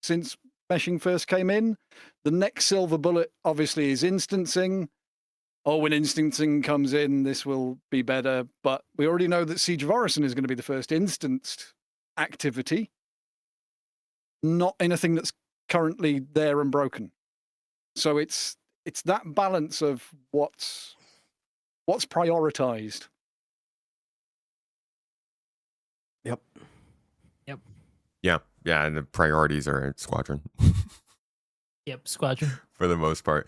since meshing first came in, the next silver bullet obviously is instancing. Oh, when instancing comes in, this will be better. But we already know that Siege of Orison is going to be the first instanced activity, not anything that's currently there and broken. So it's that balance of what's prioritized. Yep. Yeah, Yeah, and the priorities are at Squadron Yep, Squadron. for the most part.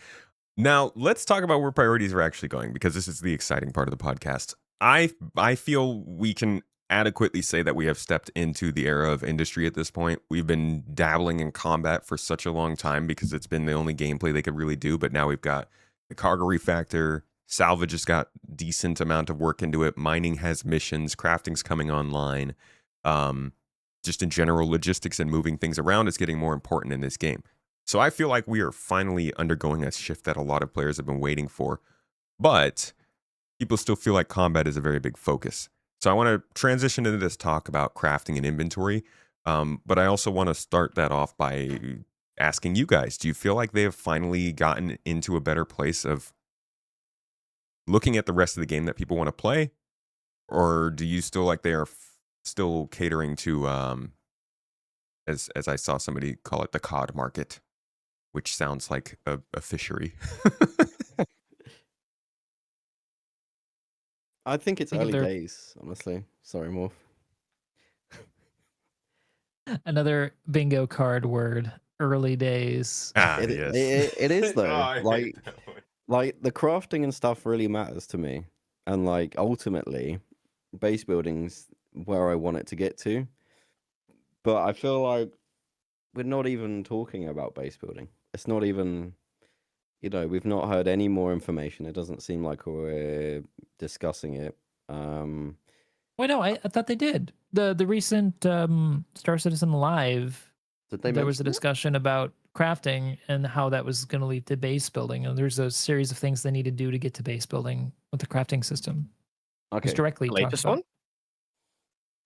Now, let's talk about where priorities are actually going, because this is the exciting part of the podcast. I feel we can adequately say that we have stepped into the era of industry at this point. We've been dabbling in combat for such a long time because it's been the only gameplay they could really do, but now we've got the cargo refactor, salvage has got decent amount of work into it, mining has missions, crafting's coming online. Just in general, logistics and moving things around is getting more important in this game. So I feel like we are finally undergoing a shift that a lot of players have been waiting for, but people still feel like combat is a very big focus. So I want to transition into this talk about crafting and inventory, but I also want to start that off by asking you guys, do you feel like they have finally gotten into a better place of looking at the rest of the game that people want to play, or do you still like they are still catering to, as I saw somebody call it, the COD market? Which sounds like a fishery. I think it's I think early they're- days, honestly. Sorry, Morph. Another bingo card word. Early days. It is though. Oh, I hate like that one. like the crafting and stuff really matters to me, and like ultimately, base building's where I want it to get to. But I feel like we're not even talking about base building. It's not even, we've not heard any more information. It doesn't seem like we're discussing it. Wait, no, I thought they did. The recent Star Citizen Live, Did they there was a mention it? discussion about crafting and how that was going to lead to base building. And there's a series of things they need to do to get to base building with the crafting system. It was Okay. directly The talked latest about. one?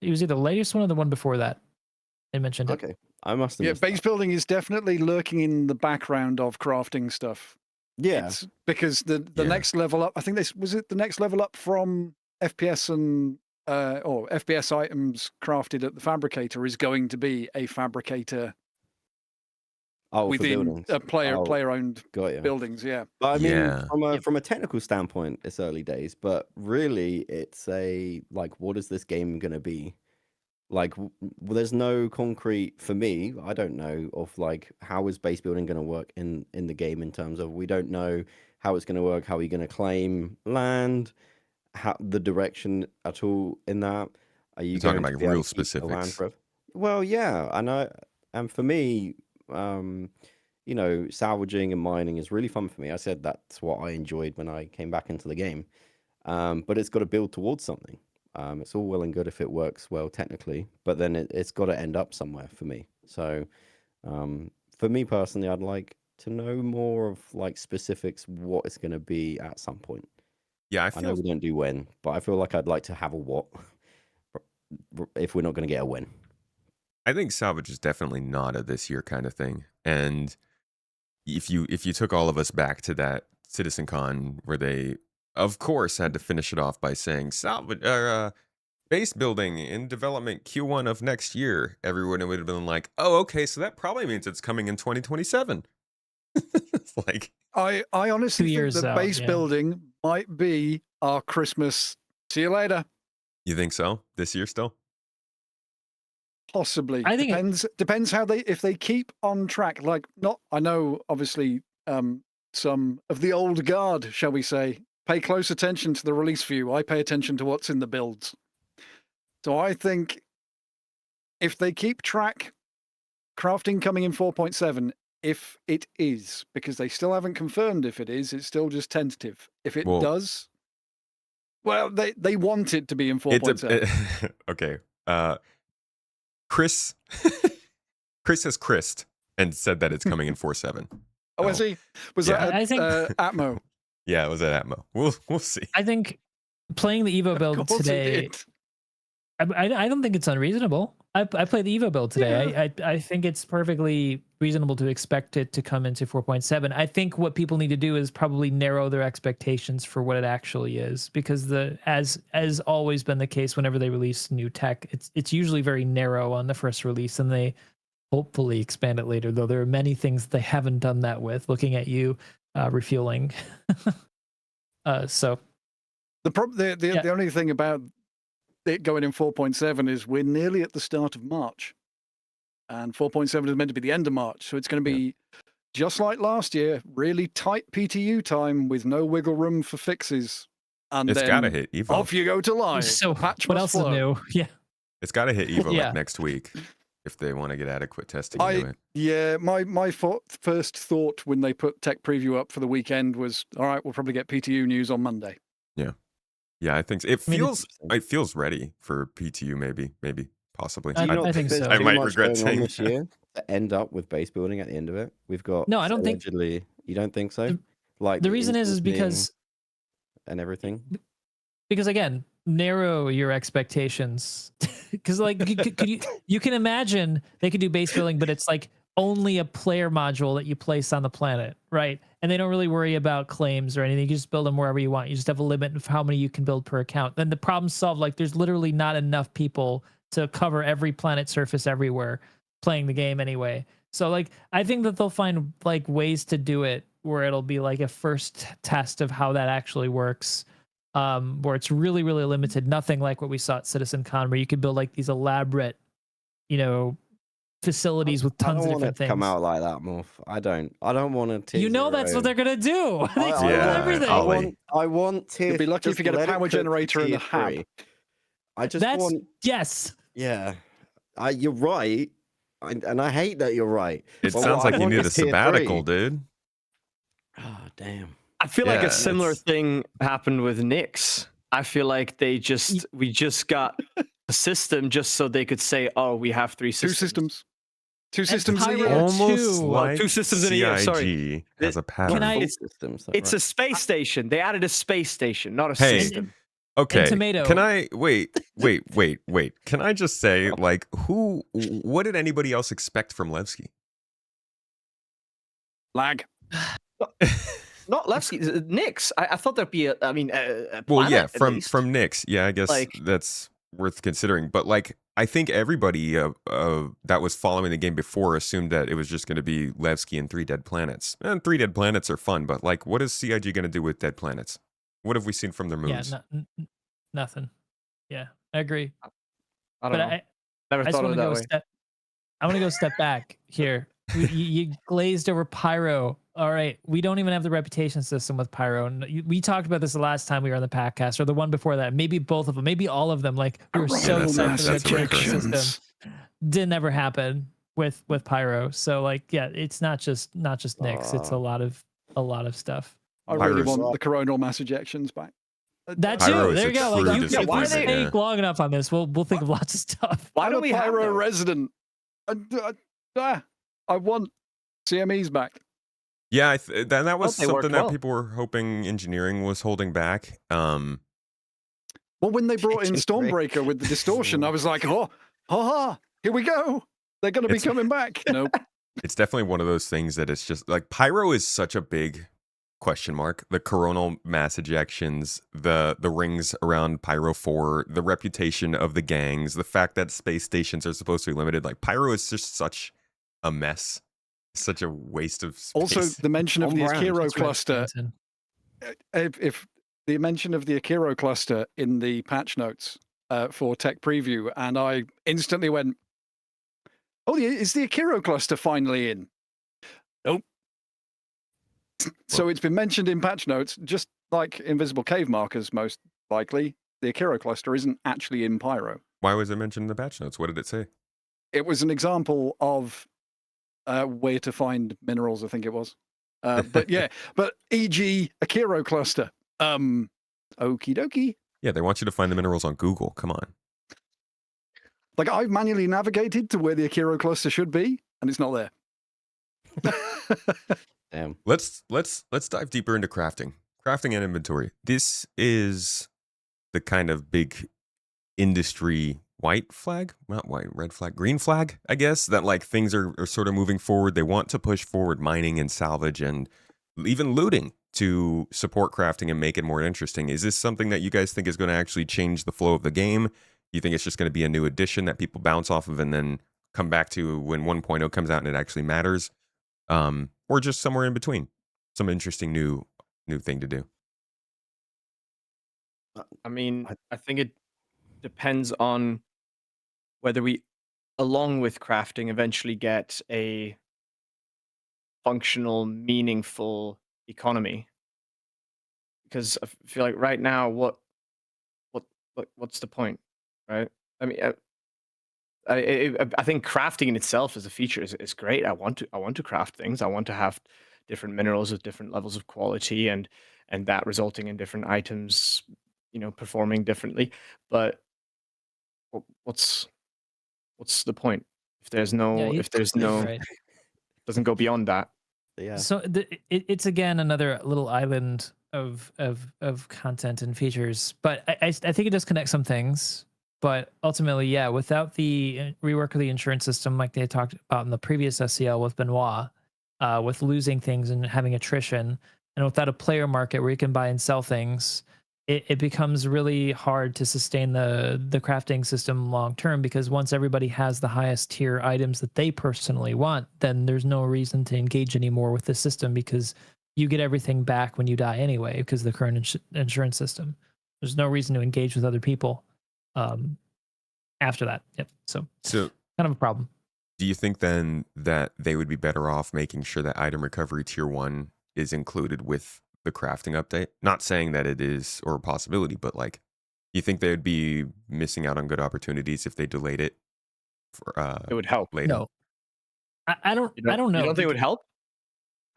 It was either the latest one or the one before that. They mentioned it. Okay. I must have Yeah, missed base that. building is definitely lurking in the background of crafting stuff. Yeah. It's because the Yeah. next level up, I think this was it the next level up from FPS and or FPS items crafted at the fabricator is going to be a fabricator Oh, for within buildings. a Oh, player owned got you. buildings. Yeah. But I mean, Yeah. from a technical standpoint, it's early days. But really, it's what is this game going to be? Like, there's no concrete for me. I don't know of how is base building going to work in the game in terms of we don't know how it's going to work. How are you going to claim land? How the direction at all in that? Are you You're talking going to about be able real to keep the land specifics. forever? Well, yeah, I know. And for me, salvaging and mining is really fun for me. I said that's what I enjoyed when I came back into the game. But it's got to build towards something. It's all well and good if it works well technically, but then it's got to end up somewhere for me. So, for me personally, I'd like to know more of specifics, what it's going to be at some point. Yeah, I know we don't do when, but I feel like I'd like to have a what if we're not going to get a when. I think salvage is definitely not a this year kind of thing. And if you took all of us back to that CitizenCon where they, of course, had to finish it off by saying salvage base building in development Q1 of next year, everyone would have been like, "Oh, okay, so that probably means it's coming in 2027." It's like, I honestly 2 think years that out, base yeah. building might be our Christmas. See you later. you think so? This year still? Possibly. I think depends how if they keep on track. I know obviously some of the old guard, shall we say, pay close attention to the release view. I pay attention to what's in the builds. So I think if they keep track, crafting coming in 4.7, if it is, because they still haven't confirmed if it is, it's still just tentative. If it does, well, they want it to be in 4.7. Okay. Chris has Christ and said that it's coming in 4.7. Oh, is he? Was that I think Atmo? Yeah, it was at Atmo. We'll see. I think playing the Evo build Of course he today, did. I don't think it's unreasonable. I played the Evo build today. Yeah. I think it's perfectly reasonable to expect it to come into 4.7. I think what people need to do is probably narrow their expectations for what it actually is, because as always been the case whenever they release new tech, it's usually very narrow on the first release, and they hopefully expand it later. Though there are many things they haven't done that with. Looking at you, refueling. So the only thing about it going in 4.7 is we're nearly at the start of March. and 4.7 is meant to be the end of March. So it's going to be just like last year, really tight PTU time with no wiggle room for fixes. And It's then got to hit Evo. off you go to live. So Patch what must else flow. is new? Yeah. It's got to hit Evo Yeah. like next week if they want to get adequate testing into it. Yeah, my first thought when they put tech preview up for the weekend was, all right, we'll probably get PTU news on Monday. Yeah, I think so. It feels ready for PTU. Maybe, possibly. I Do you not I think there's so. I too might much regret going on saying this year to end up with base building at the end of it? We've got No, I don't think- allegedly. You don't think so? Like The reason is because and everything. because again, narrow your expectations. Because like you can imagine they could do base building, but it's like only a player module that you place on the planet, right? And they don't really worry about claims or anything. You just build them wherever you want. You just have a limit of how many you can build per account. Then the problem's solved. Like there's literally not enough people to cover every planet surface everywhere playing the game anyway. So like I think that they'll find like ways to do it where it'll be like a first test of how that actually works. Where it's really, really limited. Nothing like what we saw at Citizen Con, where you could build like these elaborate, facilities with tons of different things. Come things. out like that, Morph. I don't want to. That's what they're gonna do. They Yeah, explain everything. Ollie. I want to. You'll be lucky if you get a power generator and a hab. I just That's want. yes. Yeah, you're right, and I hate that you're right. It But sounds what I like you want need a is tier sabbatical, 3. dude. Oh damn. I feel like Yeah, a similar it's- thing happened with Nyx. I feel like we just got a system just so they could say, oh, we have 3 Two systems. systems a Pyro year. Almost two. like Two systems in a year, sorry. CIG has a Can pattern. I- It's a space station. They added a space station, not a Hey. system. Okay. Tomato. Can I wait? Can I just say, like, what did anybody else expect from Levski? Lag. Not Levski, Nyx. I thought there'd be a Well, yeah, planet, at from least. Nyx. Yeah, I guess Like- that's worth considering. But like, I think everybody that was following the game before assumed that it was just going to be Levski and 3 dead planets. And 3 dead planets are fun, but like, what is CIG going to do with dead planets? What have we seen from their moons? Yeah, nothing. Yeah, I agree. I don't But know. Never I just thought want of to it that go way. a step. I want to go a step back here. You glazed over Pyro. All right, we don't even have the reputation system with Pyro. And we talked about this the last time we were on the podcast, or the one before that. Maybe both of them. Maybe all of them. Like we were so that's a- excited for the that's a reputation recurrence. system. Didn't ever happen with Pyro. So like, yeah, it's not just Nyx. It's a lot of stuff. I really Pyro's- want the coronal mass ejections back. That Pyro too. is There a you go. true Like, if why we are they- stay long enough on this, we'll think of lots of stuff. Why I'm don't a we have Pyro those? resident. I want CMEs back. Yeah, that was they worked something that well. people were hoping engineering was holding back. Well, when they brought in Just great. Stormbreaker with the distortion, I was like, here we go. They're going to be It's- coming back. Nope. It's definitely one of those things that it's just like Pyro is such a big question mark. The coronal mass ejections, the rings around Pyro 4, the reputation of the gangs, the fact that space stations are supposed to be limited. Like Pyro is just such a mess, such a waste of space. Also, the mention of On the brand. Akiro That's right, cluster. Stanton. If the mention of the Akiro cluster in the patch notes for tech preview, and I instantly went, "Oh, is the Akiro cluster finally in?" Nope. So it's been mentioned in patch notes, just like invisible cave markers, most likely. The Akiro cluster isn't actually in Pyro. Why was it mentioned in the patch notes? What did it say? It was an example of where to find minerals, I think it was. But yeah, but e.g. Akiro cluster. Okie dokie. Yeah, they want you to find the minerals on Google. Come on. Like I've manually navigated to where the Akiro cluster should be, and it's not there. Damn. Let's dive deeper into crafting and inventory. This is the kind of big industry white flag, not white, red flag, green flag, I guess, that like things are sort of moving forward. They want to push forward mining and salvage and even looting to support crafting and make it more interesting. Is this something that you guys think is going to actually change the flow of the game? You think it's just going to be a new addition that people bounce off of and then come back to when 1.0 comes out and it actually matters? Or just somewhere in between, some interesting new thing to do. I mean, I think it depends on whether we along with crafting, eventually get a functional, meaningful economy. Because I feel like right now, what's the point, right? I mean, I think crafting in itself as a feature is great. I want to craft things. I want to have different minerals with different levels of quality, and that resulting in different items, performing differently. But what's the point if there's no right. doesn't go beyond that? Yeah. So it's again another little island of content and features, but I think it does connect some things. But ultimately, yeah, without the rework of the insurance system, like they talked about in the previous SCL with Benoit, with losing things and having attrition, and without a player market where you can buy and sell things, it becomes really hard to sustain the crafting system long term, because once everybody has the highest tier items that they personally want, then there's no reason to engage anymore with the system, because you get everything back when you die anyway because of the current insurance system. There's no reason to engage with other people after that. Yep. So kind of a problem. Do you think then that they would be better off making sure that item recovery tier 1 is included with the crafting update? Not saying that it is or a possibility, but like, you think they would be missing out on good opportunities if they delayed it for It would help. later? No, I don't know. You don't think it would help?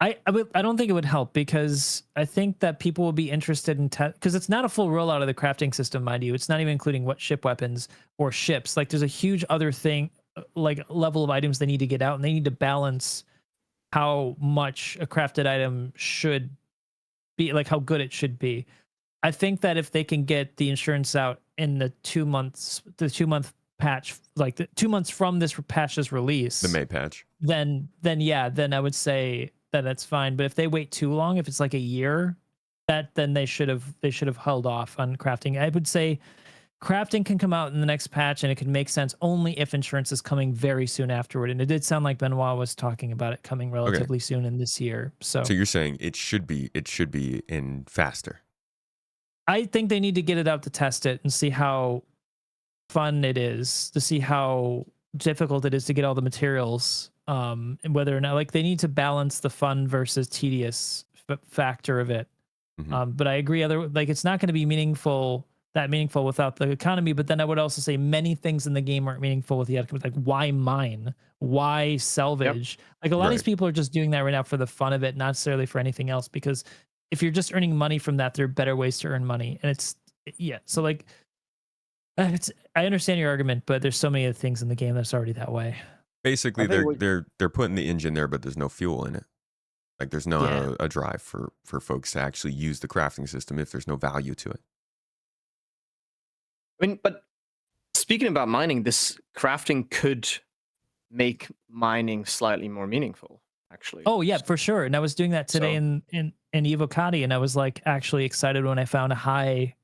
I don't think it would help, because I think that people will be interested in because it's not a full rollout of the crafting system, mind you. It's not even including what ship weapons or ships. Like, there's a huge other thing, like level of items they need to get out, and they need to balance how much a crafted item should be, like how good it should be. I think that if they can get the insurance out in the 2 month patch, like the 2 months from this patch's release, The May patch. then I would say that that's fine. But if they wait too long, if it's like a year, then they should have held off on crafting. I would say crafting can come out in the next patch, and it can make sense only if insurance is coming very soon afterward. And it did sound like Benoit was talking about it coming relatively soon in this year. So you're saying it should be in faster. I think they need to get it out to test it and see how fun it is, to see how difficult it is to get all the materials, and whether or not, like, they need to balance the fun versus tedious factor of it. Mm-hmm. But I agree, it's not going to be meaningful without the economy. But then I would also say many things in the game aren't meaningful with the economy. Like, why mine? Why salvage? Yep. Like, a lot of these people are just doing that right now for the fun of it, not necessarily for anything else. Because if you're just earning money from that, there are better ways to earn money. And so like, I understand your argument, but there's so many other things in the game that's already that way. Basically, they're putting the engine there, but there's no fuel in it. Like, there's no a drive for folks to actually use the crafting system if there's no value to it. I mean, but speaking about mining, this crafting could make mining slightly more meaningful, actually. Oh yeah, for sure. And I was doing that today in Evocati, and I was like actually excited when I found a high,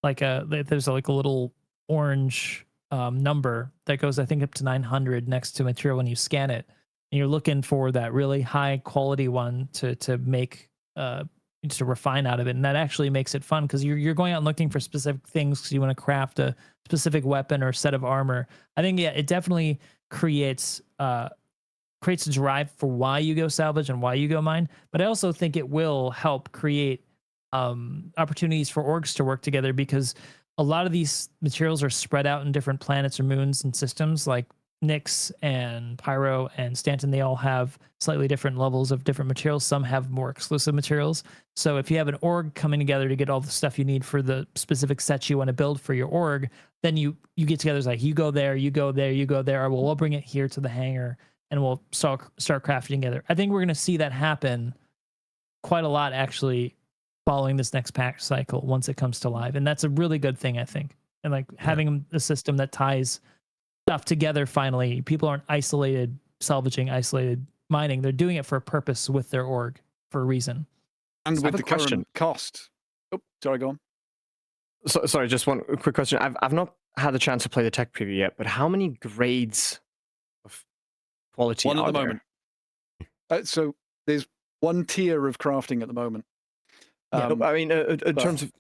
there's like a little orange number that goes, I think, up to 900 next to material when you scan it, and you're looking for that really high quality one to make to refine out of it. And that actually makes it fun, because you're going out and looking for specific things because you want to craft a specific weapon or set of armor. I think it definitely creates a drive for why you go salvage and why you go mine. But I also think it will help create opportunities for orgs to work together, because a lot of these materials are spread out in different planets or moons and systems. Like Nyx and Pyro and Stanton, they all have slightly different levels of different materials. Some have more exclusive materials. So if you have an org coming together to get all the stuff you need for the specific sets you want to build for your org, then you get together. It's like, you go there, you go there, you go there. We'll bring it here to the hangar, and we'll start crafting together. I think we're going to see that happen quite a lot, actually, following this next patch cycle once it comes to live. And that's a really good thing, I think. And like having a system that ties stuff together, finally, people aren't isolated salvaging, isolated mining. They're doing it for a purpose with their org for a reason. And I with have the a question. current cost. Oh, sorry, go on. So, sorry, just one quick question. I've not had the chance to play the tech preview yet, but how many grades of quality One at are the there? moment. So there's one tier of crafting at the moment. No, I mean, in terms of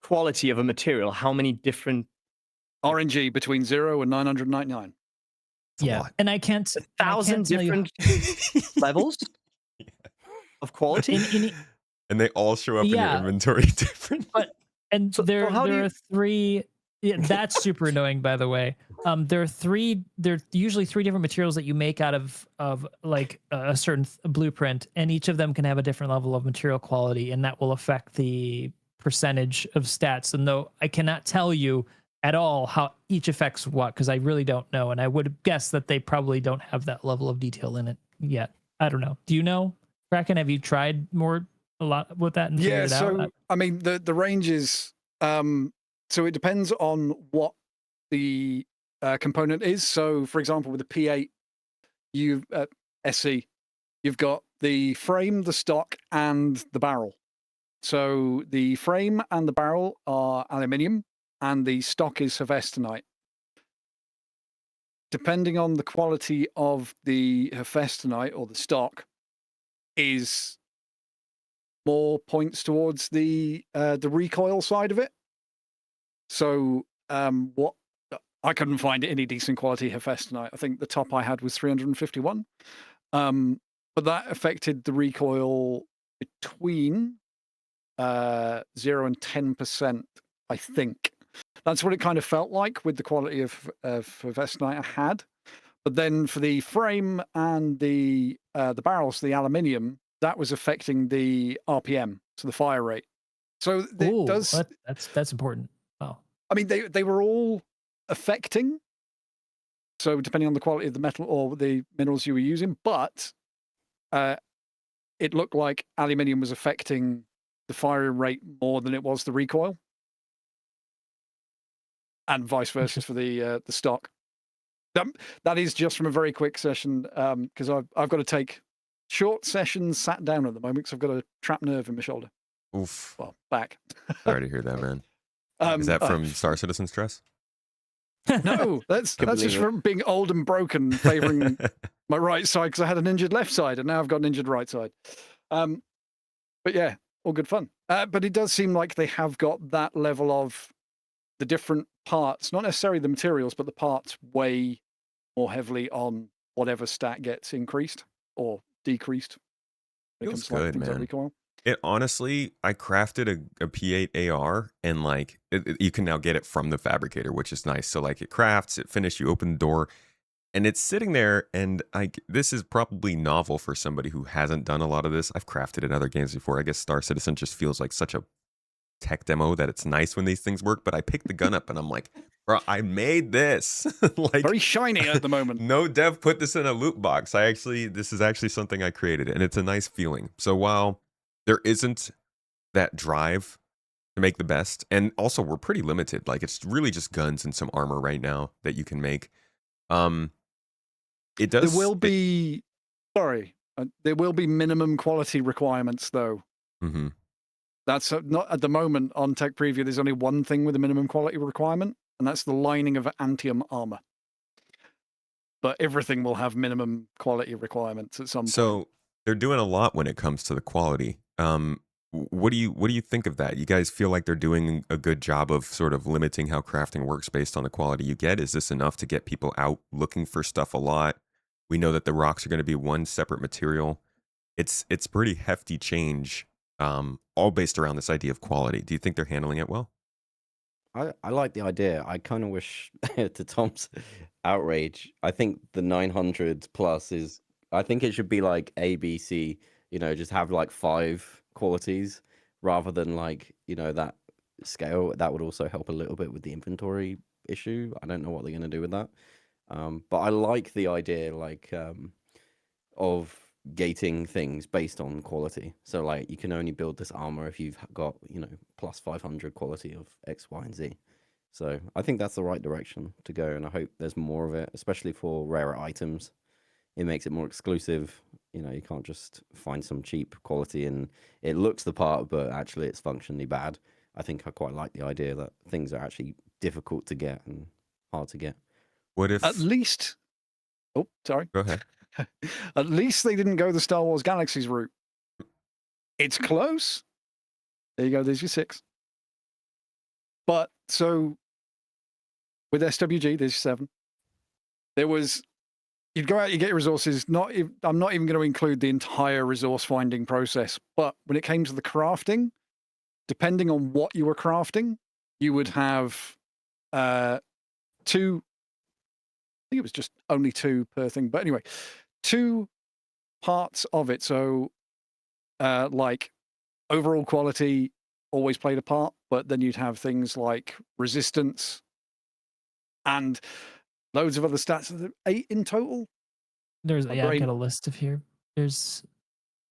quality of a material, how many different... RNG between 0 and 999. a Yeah, lot. and I can't. and I can't 1,000 tell you- different levels of quality. in, And they all show up in your Yeah. inventory different. but and So there how do there you- are three. Yeah, that's super annoying, by the way. There are usually three different materials that you make out of like a certain blueprint, and each of them can have a different level of material quality, and that will affect the percentage of stats. And though I cannot tell you at all how each affects what, because I really don't know, and I would guess that they probably don't have that level of detail in it yet. I don't know. Do you know, Kraken? Have you tried a lot with that and figured it so out? I mean the range is so it depends on what the component is. So for example, with the P8, you've SC, you've got the frame, the stock, and the barrel. So the frame and the barrel are aluminium, and the stock is hephaestonite. Depending on the quality of the hephaestonite or the stock, is more points towards the recoil side of it. So what I couldn't find any decent quality hephaestonite. I think the top I had was 351, but that affected the recoil between 0 and 10%. I think that's what it kind of felt like with the quality of hephaestonite I had. But then for the frame and the barrels, the aluminium, that was affecting the RPM, so the fire rate. So it does. That's important. Oh, I mean, they were all affecting. So depending on the quality of the metal or the minerals you were using, but it looked like aluminium was affecting the firing rate more than it was the recoil, and vice versa for the stock. That is just from a very quick session, because I've got to take short sessions sat down at the moment because I've got a trapped nerve in my shoulder. Oof. Well, back. Sorry to hear that, man. Is that from Star Citizen stress? No, that's just from being old and broken, favoring my right side because I had an injured left side, and now I've got an injured right side. But yeah, all good fun. But it does seem like they have got that level of the different parts, not necessarily the materials, but the parts weigh more heavily on whatever stat gets increased or decreased. When it Feels comes to like good, things like man. recoil. It honestly, I crafted a P8 AR, and like you can now get it from the fabricator, which is nice. So like it crafts, it finished, you open the door, and it's sitting there. And this is probably novel for somebody who hasn't done a lot of this. I've crafted in other games before. I guess Star Citizen just feels like such a tech demo that it's nice when these things work. But I picked the gun up and I'm like, bro, I made this. Like Very shiny at the moment. no dev put this in a loot box. This is actually something I created, and it's a nice feeling. So while there isn't that drive to make the best, and also we're pretty limited. Like it's really just guns and some armor right now that you can make. It does. There will be, there will be minimum quality requirements though. Mm-hmm. That's not at the moment on Tech Preview. There's only one thing with a minimum quality requirement, and that's the lining of Antium armor. But everything will have minimum quality requirements at some point. So they're doing a lot when it comes to the quality. What do you think of that? You guys feel like they're doing a good job of sort of limiting how crafting works based on the quality you get? Is this enough to get people out looking for stuff a lot? We know that the rocks are going to be one separate material. It's pretty hefty change, all based around this idea of quality. Do you think they're handling it well? I like the idea. I kind of wish, to Tom's outrage, I think the 900 plus is, I think it should be like A, B, C, just have like 5 qualities rather than like, that scale. That would also help a little bit with the inventory issue. I don't know what they're going to do with that. But I like the idea, like, of gating things based on quality. So like you can only build this armor if you've got plus 500 quality of X, Y, and Z. So I think that's the right direction to go, and I hope there's more of it, especially for rarer items. It makes it more exclusive. You can't just find some cheap quality and it looks the part but actually it's functionally bad. I think I quite like the idea that things are actually difficult to get and hard to get. What if At least, oh, sorry. Go ahead. At least they didn't go the Star Wars Galaxies route. It's close. There you go. There's your 6. But so with SWG, there's your 7. There was you'd go out, you get your resources. I'm not even going to include the entire resource finding process, but when it came to the crafting, depending on what you were crafting, you would have two. I think it was just only two per thing, but anyway, two parts of it. So, like overall quality always played a part, but then you'd have things like resistance and loads of other stats. 8 in total. There's I've got a list of here. There's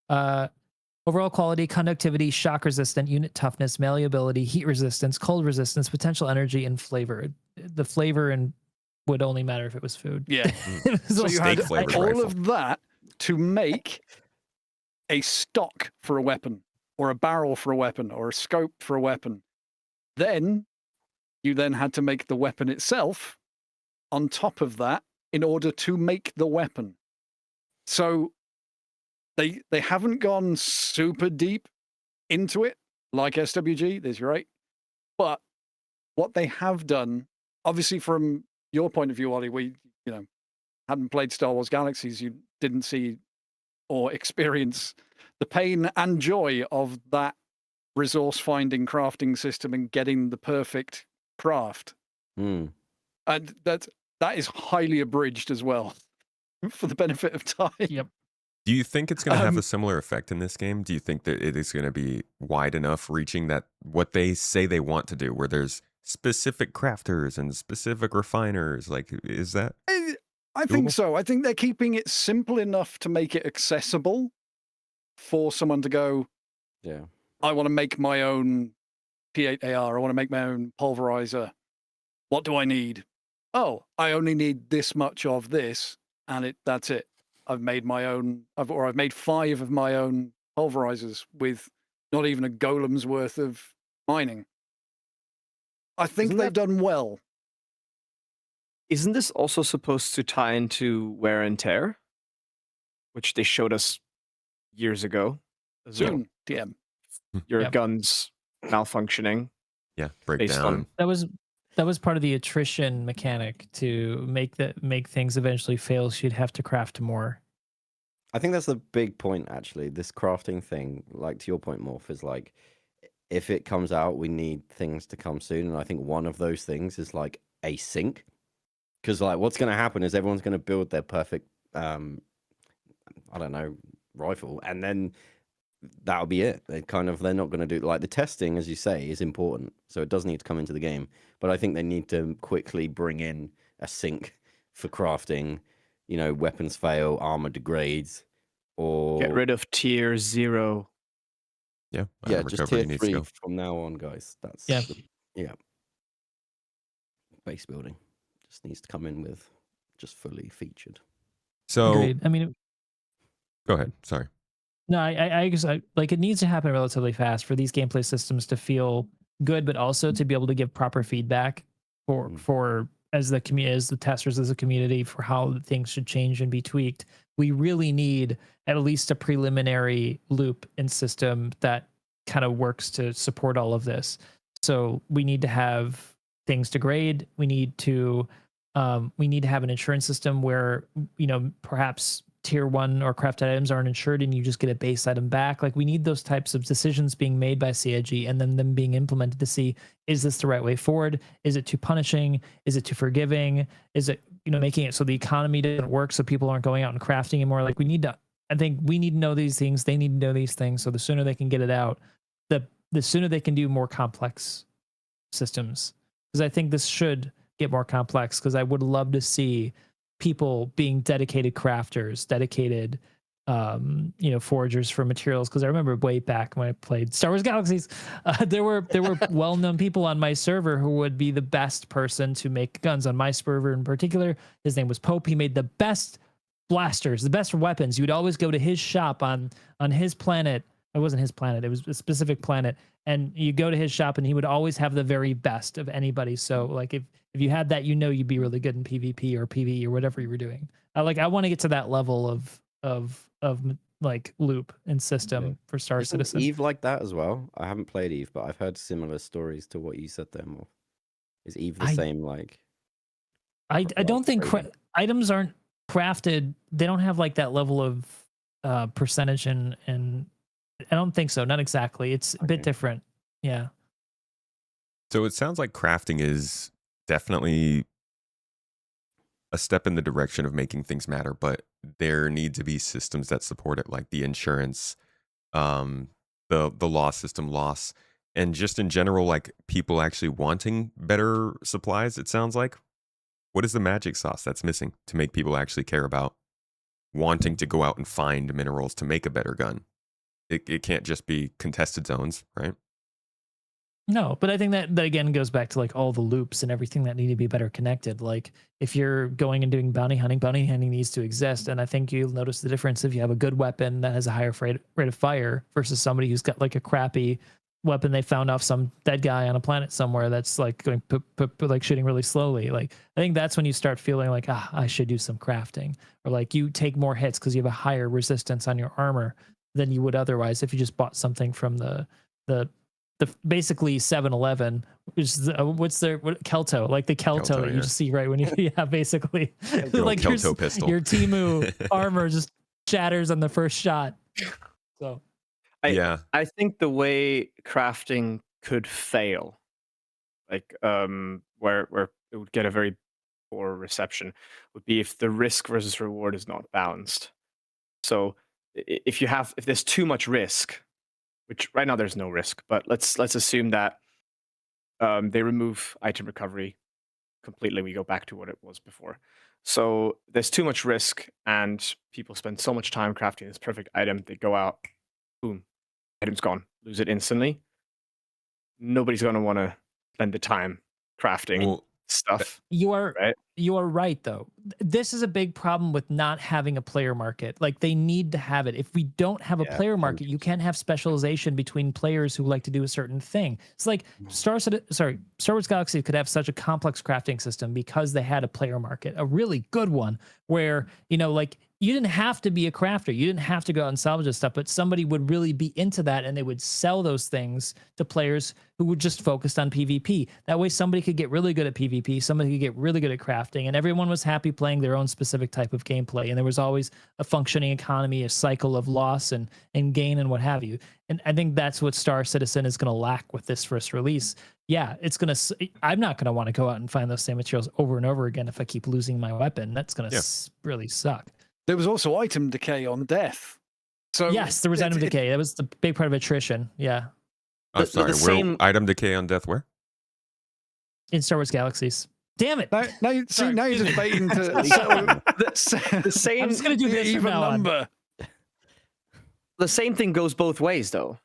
overall quality, conductivity, shock resistant, unit toughness, malleability, heat resistance, cold resistance, potential energy, and flavor. The flavor and would only matter if it was food. Yeah. So you had all of that to make a stock for a weapon, or a barrel for a weapon, or a scope for a weapon. Then you then had to make the weapon itself on top of that in order to make the weapon. So they haven't gone super deep into it like SWG, there's your 8. But what they have done, obviously from your point of view, Ollie, we hadn't played Star Wars Galaxies, you didn't see or experience the pain and joy of that resource finding crafting system and getting the perfect craft. And that is highly abridged as well for the benefit of time. Yep. Do you think it's going to have a similar effect in this game? Do you think that it is going to be wide enough, reaching that what they say they want to do, where there's specific crafters and specific refiners? Like, is that? I think so. I think they're keeping it simple enough to make it accessible for someone to go, yeah, I want to make my own P8AR. I want to make my own pulverizer. What do I need? Oh, I only need this much of this, and that's it. I've made my own, I've made 5 of my own pulverizers with not even a golem's worth of mining. I think they've done well. Isn't this also supposed to tie into wear and tear, which they showed us years ago? Soon, TM. Your guns malfunctioning. Yeah, breakdown. That was part of the attrition mechanic to make things eventually fail. So you'd have to craft more. I think that's the big point, actually. This crafting thing, like to your point, Morph, is like, if it comes out, we need things to come soon. And I think one of those things is like a sync. Because like what's going to happen is everyone's going to build their perfect, I don't know, rifle. And then that'll be it. They're not going to do, like the testing, as you say, is important. So it does need to come into the game. But I think they need to quickly bring in a sync for crafting. Weapons fail, armor degrades, or get rid of tier 0. Yeah, just tier 3 from now on, guys. That's base building just needs to come in with just fully featured. So agreed. I mean, go ahead. Sorry. No, I guess like it needs to happen relatively fast for these gameplay systems to feel good, but also to be able to give proper feedback for as the testers, as a community, for how things should change and be tweaked. We really need at least a preliminary loop and system that kind of works to support all of this. So we need to have things to grade. We need to have an insurance system where, perhaps tier 1 or crafted items aren't insured and you just get a base item back. Like we need those types of decisions being made by CIG and then them being implemented to see, is this the right way forward? Is it too punishing? Is it too forgiving? Is it, making it so the economy doesn't work so people aren't going out and crafting anymore? Like I think we need to know these things. They need to know these things. So the sooner they can get it out, the sooner they can do more complex systems. Because I think this should get more complex, because I would love to see people being dedicated crafters, dedicated foragers for materials. Because I remember way back when I played Star Wars Galaxies, there were well-known people on my server who would be the best person to make guns. On my server in particular, his name was Pope. He made the best blasters, the best weapons. You would always go to his shop on his planet. It wasn't his planet, it was a specific planet, and you go to his shop and he would always have the very best of anybody. So like if you had that, you'd be really good in PvP or PvE or whatever you were doing. I want to get to that level of like loop and system for Star Citizen. Eve like that as well? I haven't played Eve, but I've heard similar stories to what you said there, Morph. Is Eve the same? Like, I don't think items aren't crafted, they don't have like that level of percentage, and I don't think so. Not exactly. It's a bit different. Yeah. So it sounds like crafting is definitely a step in the direction of making things matter, but there need to be systems that support it, like the insurance, the law system, loss, and just in general, like people actually wanting better supplies. It sounds like. What is the magic sauce that's missing to make people actually care about wanting to go out and find minerals to make a better gun? It can't just be contested zones, right? No, but I think that again goes back to like all the loops and everything that need to be better connected. Like if you're going and doing bounty hunting needs to exist. And I think you'll notice the difference if you have a good weapon that has a higher rate of fire versus somebody who's got like a crappy weapon they found off some dead guy on a planet somewhere that's like going like shooting really slowly. Like I think that's when you start feeling like, I should do some crafting, or like you take more hits because you have a higher resistance on your armor than you would otherwise if you just bought something from the basically 7-Eleven, which is what's their Kelto, like the Kelto that you just see right when you basically like Kelto pistol. Your Timu armor just shatters on the first shot. So I think the way crafting could fail, like where it would get a very poor reception, would be if the risk versus reward is not balanced. So if there's too much risk, which right now there's no risk, but let's assume that they remove item recovery completely. We go back to what it was before. So there's too much risk, and people spend so much time crafting this perfect item. They go out, boom, item's gone, lose it instantly. Nobody's going to want to spend the time crafting stuff. You are right though. This is a big problem with not having a player market. Like they need to have it. If we don't have a player market, you can't have specialization between players who like to do a certain thing. It's like Star Wars Galaxy could have such a complex crafting system because they had a player market, a really good one where, like you didn't have to be a crafter. You didn't have to go out and salvage this stuff, but somebody would really be into that and they would sell those things to players who were just focused on PvP. That way somebody could get really good at PvP, somebody could get really good at crafting, and everyone was happy playing their own specific type of gameplay. And there was always a functioning economy, a cycle of loss and gain and what have you. And I think that's what Star Citizen is going to lack with this first release. Yeah, I'm not going to want to go out and find those same materials over and over again if I keep losing my weapon. That's going to really suck. There was also item decay on death. So yes, there was item decay. That was the big part of attrition. Yeah. I'm sorry. Item decay on death where? In Star Wars Galaxies. Damn it! Now you're just baiting to the same. I'm just gonna do this even number. The same thing goes both ways, though,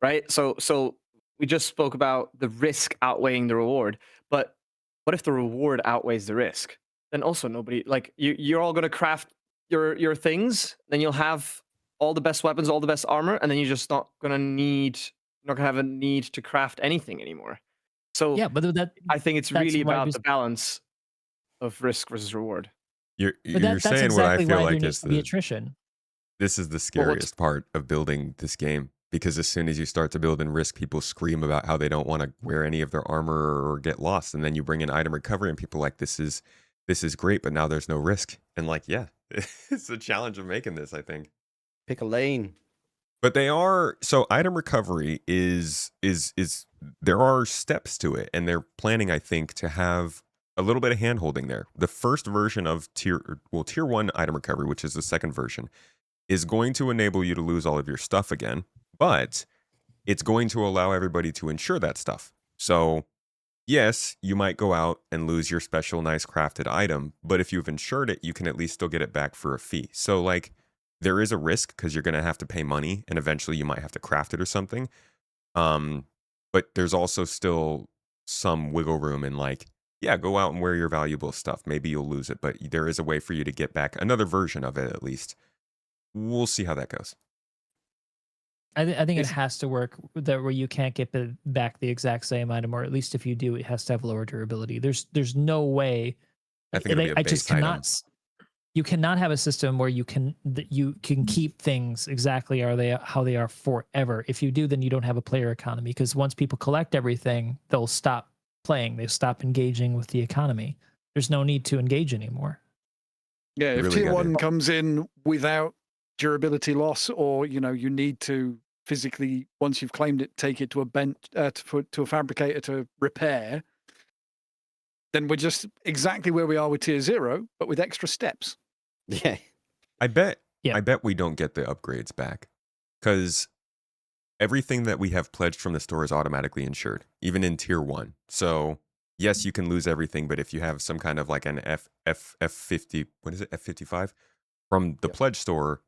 right? So we just spoke about the risk outweighing the reward, but what if the reward outweighs the risk? Then also nobody you're all gonna craft your things, then you'll have all the best weapons, all the best armor, and then you're just not gonna have a need to craft anything anymore. So yeah, but I think it's really about the balance of risk versus reward. You're saying what I feel like is the attrition. This is the scariest part of building this game, because as soon as you start to build in risk, people scream about how they don't want to wear any of their armor or get lost, and then you bring in item recovery, and people are like, this is great, but now there's no risk. And it's a challenge of making this, I think. Pick a lane. But item recovery is there are steps to it, and they're planning, I think, to have a little bit of hand holding there. The first version of tier 1 item recovery, which is the second version, is going to enable you to lose all of your stuff again, but it's going to allow everybody to insure that stuff. So yes, you might go out and lose your special nice crafted item, but if you've insured it, you can at least still get it back for a fee. So there is a risk because you're going to have to pay money, and eventually you might have to craft it or something. But there's also still some wiggle room in go out and wear your valuable stuff. Maybe you'll lose it, but there is a way for you to get back another version of it at least. We'll see how that goes. I think it has to work where you can't get back the exact same item, or at least if you do, it has to have lower durability. There's no way. I think it'll be a base item. You cannot have a system where you can keep things exactly how they are forever. If you do, then you don't have a player economy, because once people collect everything, they'll stop playing. They stop engaging with the economy. There's no need to engage anymore. Yeah, You if really tier gotta- 1 comes in without durability loss, or you need to physically, once you've claimed it, take it to a bench to a fabricator to repair, then we're just exactly where we are with tier 0, but with extra steps. Yeah. I bet Yeah. I bet we don't get the upgrades back because everything that we have pledged from the store is automatically insured, even in tier 1. So yes, you can lose everything, but if you have some kind of like an F50, what is it, F55 from the pledge store,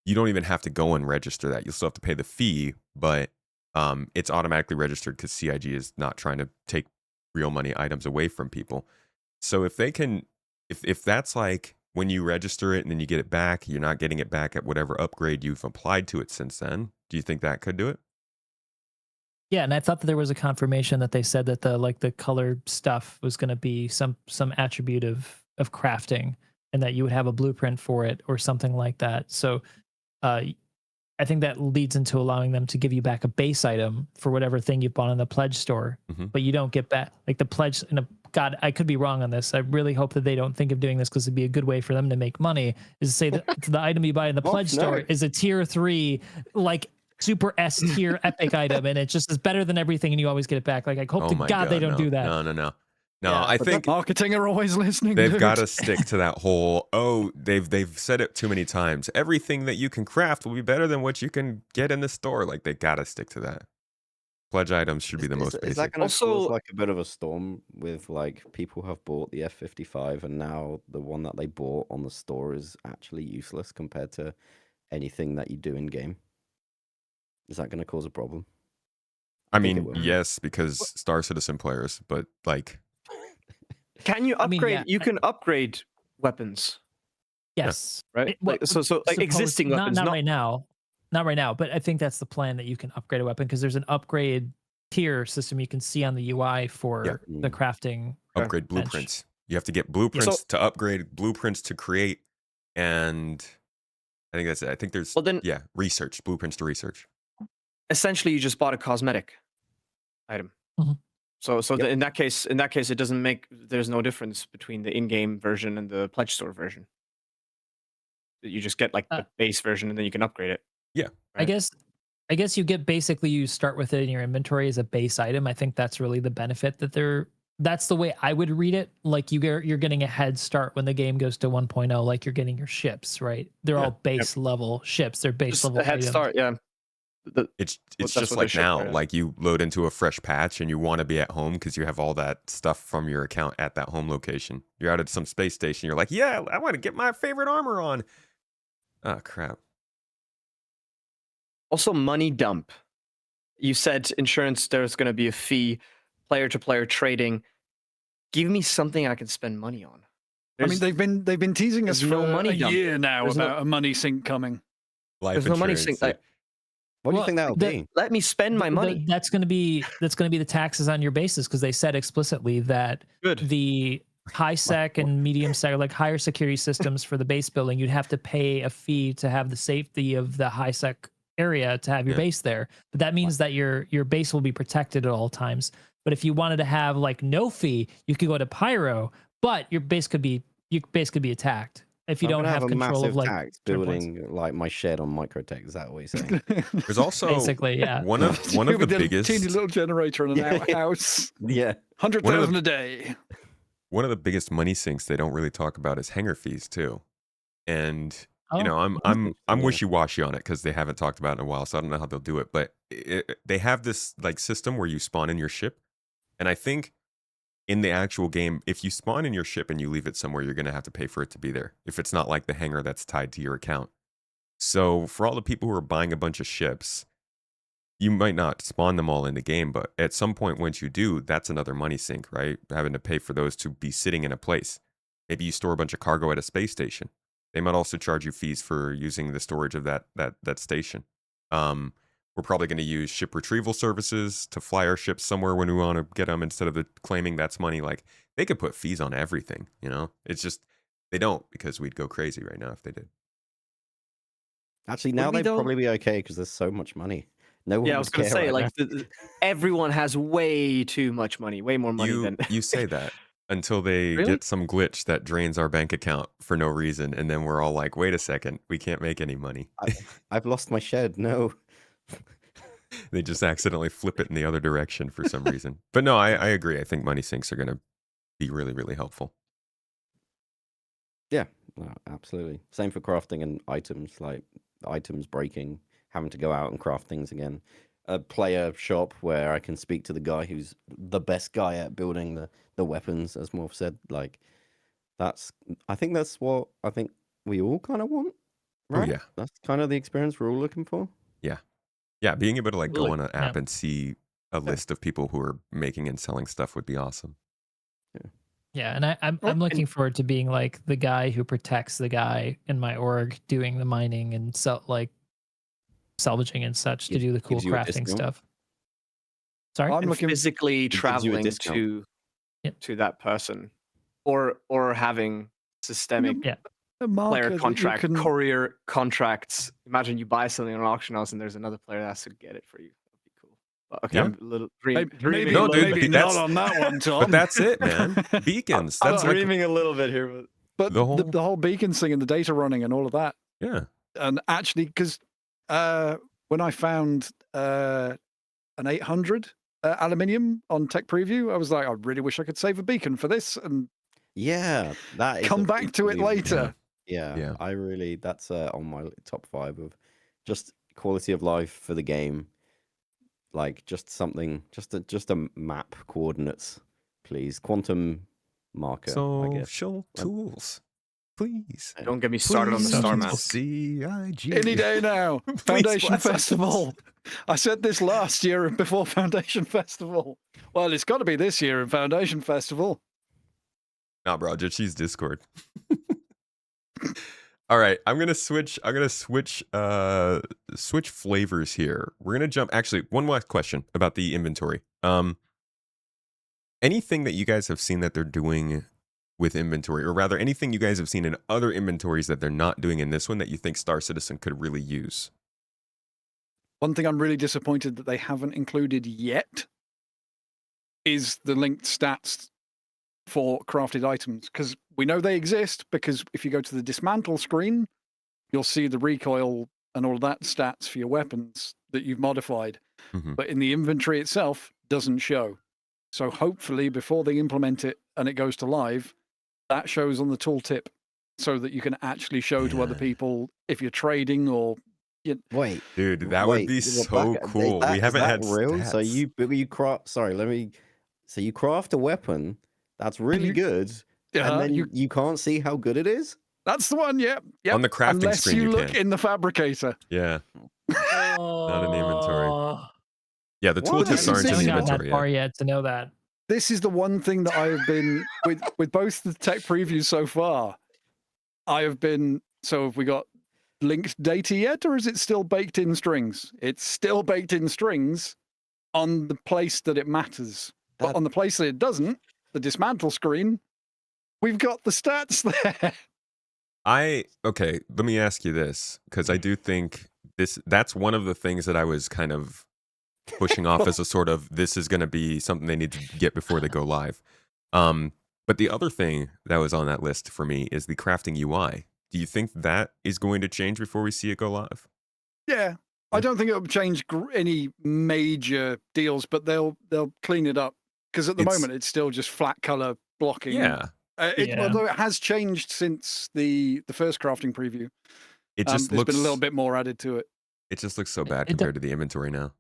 you don't even have to go and register that. You'll still have to pay the fee, but it's automatically registered because CIG is not trying to take real money items away from people. So if they can, if that's like when you register it and then you get it back, you're not getting it back at whatever upgrade you've applied to it since then. Do you think that could do it? Yeah, and I thought that there was a confirmation that they said that the color stuff was going to be some attribute of crafting, and that you would have a blueprint for it or something like that. So I think that leads into allowing them to give you back a base item for whatever thing you bought in the pledge store, but you don't get back like the pledge. God, I could be wrong on this. I really hope that they don't think of doing this because it'd be a good way for them to make money. Is to say that the item you buy in the pledge store is a tier 3, like super S tier epic item, and it just is better than everything, and you always get it back. Like I hope to God they don't no, do that. No. Yeah, I think marketing are always listening. they've got to stick to that whole. They've said it too many times. Everything that you can craft will be better than what you can get in the store. Like they got to stick to that. Pledge items should be the most basic. Is that going to cause like a bit of a storm with like people have bought the F55 and now the one that they bought on the store is actually useless compared to anything that you do in game? Is that going to cause a problem? I mean, yes, because Star Citizen players, but like, can you upgrade? I mean, you can upgrade weapons. Yes, right. So existing weapons, not right now. Not right now, but I think that's the plan, that you can upgrade a weapon because there's an upgrade tier system you can see on the UI for the crafting. Upgrade blueprints. You have to get blueprints to upgrade, blueprints to create, and I think that's it. I think there's research, blueprints to research. Essentially, you just bought a cosmetic item. So in that case, it doesn't make. There's no difference between the in-game version and the pledge store version. You just get like the base version, and then you can upgrade it. Yeah, right? I guess you get you start with it in your inventory as a base item. I think that's really the benefit that that's the way I would read it. Like you're getting a head start when the game goes to 1.0, like you're getting your ships, right? They're all base level ships. They're base level. A head start, yeah. It's just like now, like you load into a fresh patch and you want to be at home because you have all that stuff from your account at that home location. You're out at some space station. You're like, yeah, I want to get my favorite armor on. Oh, crap. Also, money dump. You said insurance, there's going to be a fee, player-to-player trading. Give me something I can spend money on. I mean, they've been teasing us for a year now about a money sink coming. There's no money sink. What do you think that'll be? Let me spend my money. That's going to be the taxes on your bases, because they said explicitly that the high sec and medium sec, like higher security systems for the base building, you'd have to pay a fee to have the safety of the high sec area to have your base there. But that means that your base will be protected at all times. But if you wanted to have like no fee, you could go to Pyro, but your base could be attacked if you don't have control of like tax building like my shed on MrKraken. Is that what you're saying? There's also basically one of the biggest teeny little generator in an outhouse. 100,000 a day. One of the biggest money sinks they don't really talk about is hangar fees too, and you know I'm wishy-washy on it because they haven't talked about it in a while, so I don't know how they'll do it. But they have this like system where you spawn in your ship, and I think in the actual game, if you spawn in your ship and you leave it somewhere, you're going to have to pay for it to be there. If it's not like the hangar that's tied to your account. So for all the people who are buying a bunch of ships, you might not spawn them all in the game, but at some point once you do, that's another money sink, right? Having to pay for those to be sitting in a place. Maybe you store a bunch of cargo at a space station. They might also charge you fees for using the storage of that station. We're probably going to use ship retrieval services to fly our ships somewhere when we want to get them instead of claiming that's money. Like they could put fees on everything, you know? It's just they don't, because we'd go crazy right now if they did. Actually, now they'd probably be okay because there's so much money. No one I was going to say, like everyone has way too much money, way more money than you say that. until they Really? get some glitch that drains our bank account for no reason, and then we're all like, "Wait a second, we can't make any money." I've lost my shed. No. They just accidentally flip it in the other direction for some reason. But no, I agree. I think money sinks are going to be really, really helpful. Yeah, no, absolutely. Same for crafting and items, like items breaking, having to go out and craft things again. A player shop where I can speak to the guy who's the best guy at building the weapons, as Morph said. Like, I think that's what I think we all kind of want, right? Oh, yeah. That's kind of the experience we're all looking for. Yeah, being able to like go Look, on an app and see a list of people who are making and selling stuff would be awesome. Yeah, and I'm looking forward to being like the guy who protects the guy in my org doing the mining and salvaging and such to do the cool Gives you a crafting discount? stuff. Sorry? I'm and looking. physically gives you a traveling discount. to that person, or having systemic Yeah. A marker player that you contract, can- courier contracts. Imagine you buy something on an auction house and there's another player that has to get it for you. That'd be cool. But, okay, Yeah. I'm a little Maybe, dreaming. No, a little dude, bit. maybe that's- not on that one, Tom. But that's it, man. Beacons. I'm That's like, dreaming a little bit here, but But the whole- the whole beacons thing and the data running and all of that, yeah. and actually, because when I found an 800 aluminium on Tech Preview, I was like, I really wish I could save a beacon for this and Yeah, that is come a back to it equally- later. Yeah, Yeah. I really that's on my top 5 of just quality of life for the game. Like just something, just a map coordinates, please. Quantum marker, I guess. Social tools, please. don't get me started on the Please. star map. CIG. Any day now. Please Foundation bless us. Festival. I said this last year before Foundation Festival. Well, it's got to be this year in Foundation Festival. Nah, bro, just use Discord. All right, I'm gonna switch flavors here. We're gonna jump. Actually, one last question about the inventory. Anything that you guys have seen that they're doing with inventory, or rather, anything you guys have seen in other inventories that they're not doing in this one that you think Star Citizen could really use? One thing I'm really disappointed that they haven't included yet is the linked stats for crafted items, because we know they exist, because if you go to the dismantle screen, you'll see the recoil and all that stats for your weapons that you've modified. Mhm. But in the inventory itself, doesn't show. So hopefully before they implement it and it goes to live, that shows on the tooltip so that you can actually show to other Man. people if you're trading or Wait, Dude, that would wait, be is so that- cool. is We haven't had real. So stats. you craft. Sorry, So you craft a weapon that's really you- good, Yeah, and then you- you can't see how good it is. that's the one. Yep. On the crafting Unless screen, you you look can. in the fabricator. Yeah, Not in the inventory. yeah. The What? tooltips I aren't in haven't the gotten that inventory far yet. yet to know that. This is the one thing that I have been with both the tech previews so far. I have been. So have we got linked data yet, or is it still baked in strings? It's still baked in strings on the place that it matters, but That- on the place that it doesn't, the dismantle screen, we've got the stats there. Okay, let me ask you this, because I do think that's one of the things that I was kind of pushing off as a sort of, this is going to be something they need to get before they go live. But the other thing that was on that list for me is the crafting UI. Do you think that is going to change before we see it go live? Yeah, I don't think it'll change any major deals, but they'll clean it up, because at the It's- moment it's still just flat color blocking. Yeah, Yeah. Although it has changed since the first crafting preview. it just There's looks been a little bit more added to it. It just looks so bad It do- compared to the inventory now.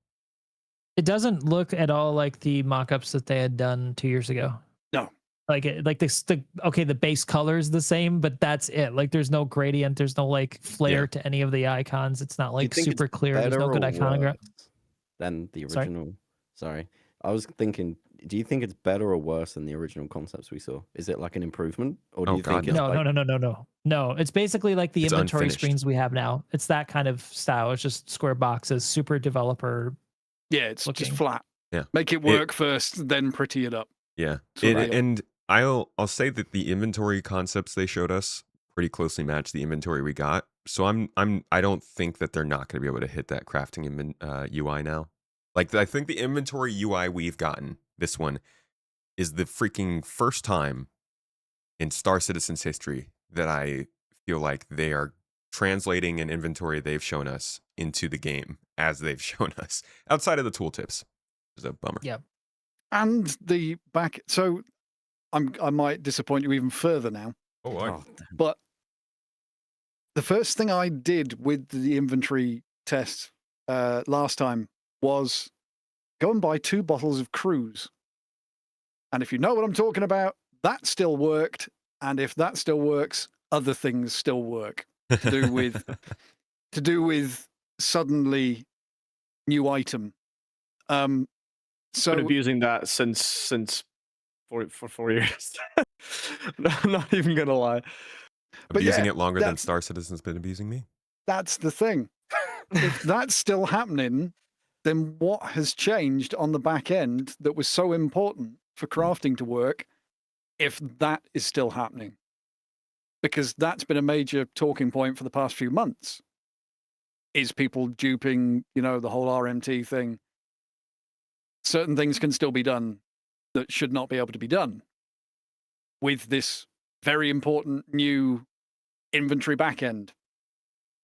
It doesn't look at all like the mock-ups that they had done 2 years ago. No. Like the base color is the same, but that's it. Like there's no gradient, there's no like flare Yeah. to any of the icons. It's not Do you like think it's super clear. There's no better good or iconography. worse than the Sorry? original. Sorry, I was thinking. Do you think it's better or worse than the original concepts we saw? Is it like an improvement, or do Oh, you God, think it's No, like, no. It's basically like the It's inventory unfinished. screens we have now. It's that kind of style. It's just square boxes, super developer. Yeah, it's Looking. just flat. Yeah. Make it work first, then pretty it up. Yeah, So right. and I'll say that the inventory concepts they showed us pretty closely match the inventory we got. So I don't think that they're not going to be able to hit that crafting UI now. Like I think the inventory UI we've gotten, this one, is the freaking first time in Star Citizen's history that I feel like they are translating an inventory they've shown us into the game as they've shown us, outside of the tooltips. It's a bummer. Yeah. And the back. So I might disappoint you even further now. Oh, boy. Oh, But the first thing I did with the inventory test last time was go and buy 2 bottles of Cruise. And if you know what I'm talking about, that still worked. And if that still works, other things still work to do with suddenly new item. So Been abusing that since for 4 years. I'm not even gonna lie. But Abusing yeah, it longer than that's- Star Citizen's been abusing me. that's the thing. If that's still happening, then what has changed on the back end that was so important for crafting to work, if that is still happening? Because that's been a major talking point for the past few months. Is people duping, the whole RMT thing? Certain things can still be done that should not be able to be done with this very important new inventory backend,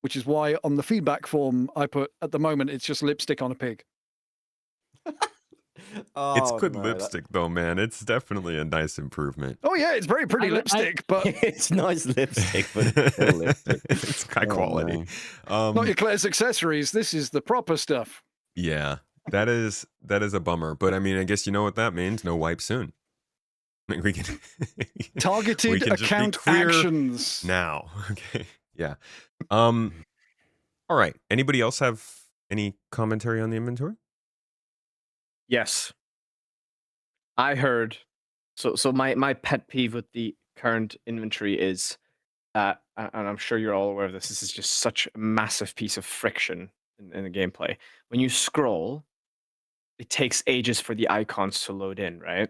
which is why on the feedback form I put, at the moment, it's just lipstick on a pig. It's good no, lipstick, though, man. It's definitely a nice improvement. Oh yeah, it's very pretty lipstick, but it's nice lipstick, but it's still lipstick. It's high Oh, quality. not your Claire's accessories. This is the proper stuff. Yeah, that is a bummer. But I mean, I guess you know what that means. No wipe soon. Like, we can Targeted we can just be account clear actions. now. Okay. Yeah. All right. Anybody else have any commentary on the inventory? Yes. I heard. So my pet peeve with the current inventory is, and I'm sure you're all aware of this. This is just such a massive piece of friction in the gameplay. When you scroll, it takes ages for the icons to load in, right?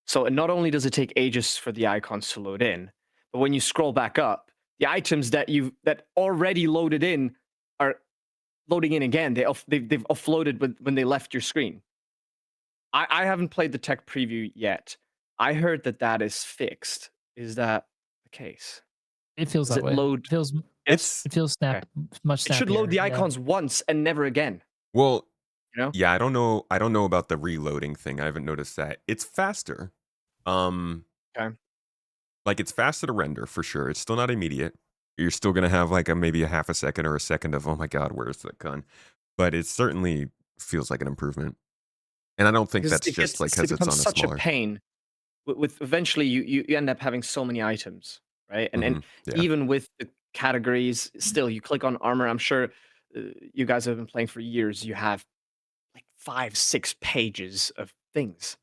So not only does it take ages for the icons to load in, but when you scroll back up, the items that already loaded in are loading in again. They've offloaded when they left your screen. I haven't played the tech preview yet. I heard that is fixed. Is that the case? It feels Does that it way. load? It feels much snappier. It should load the yeah. icons once and never again. Well, You know? yeah, I don't know about the reloading thing. I haven't noticed that. It's faster. Okay. Like, it's faster to render for sure. It's still not immediate. You're still gonna have like maybe a half a second or a second of, oh my god, where's the gun? But it certainly feels like an improvement. And I don't think that's just like because it's on a such smaller. a pain. With eventually you end up having so many items, right? And Yeah. even with the categories, still you click on armor. I'm sure you guys have been playing for years. You have like 5-6 pages of things.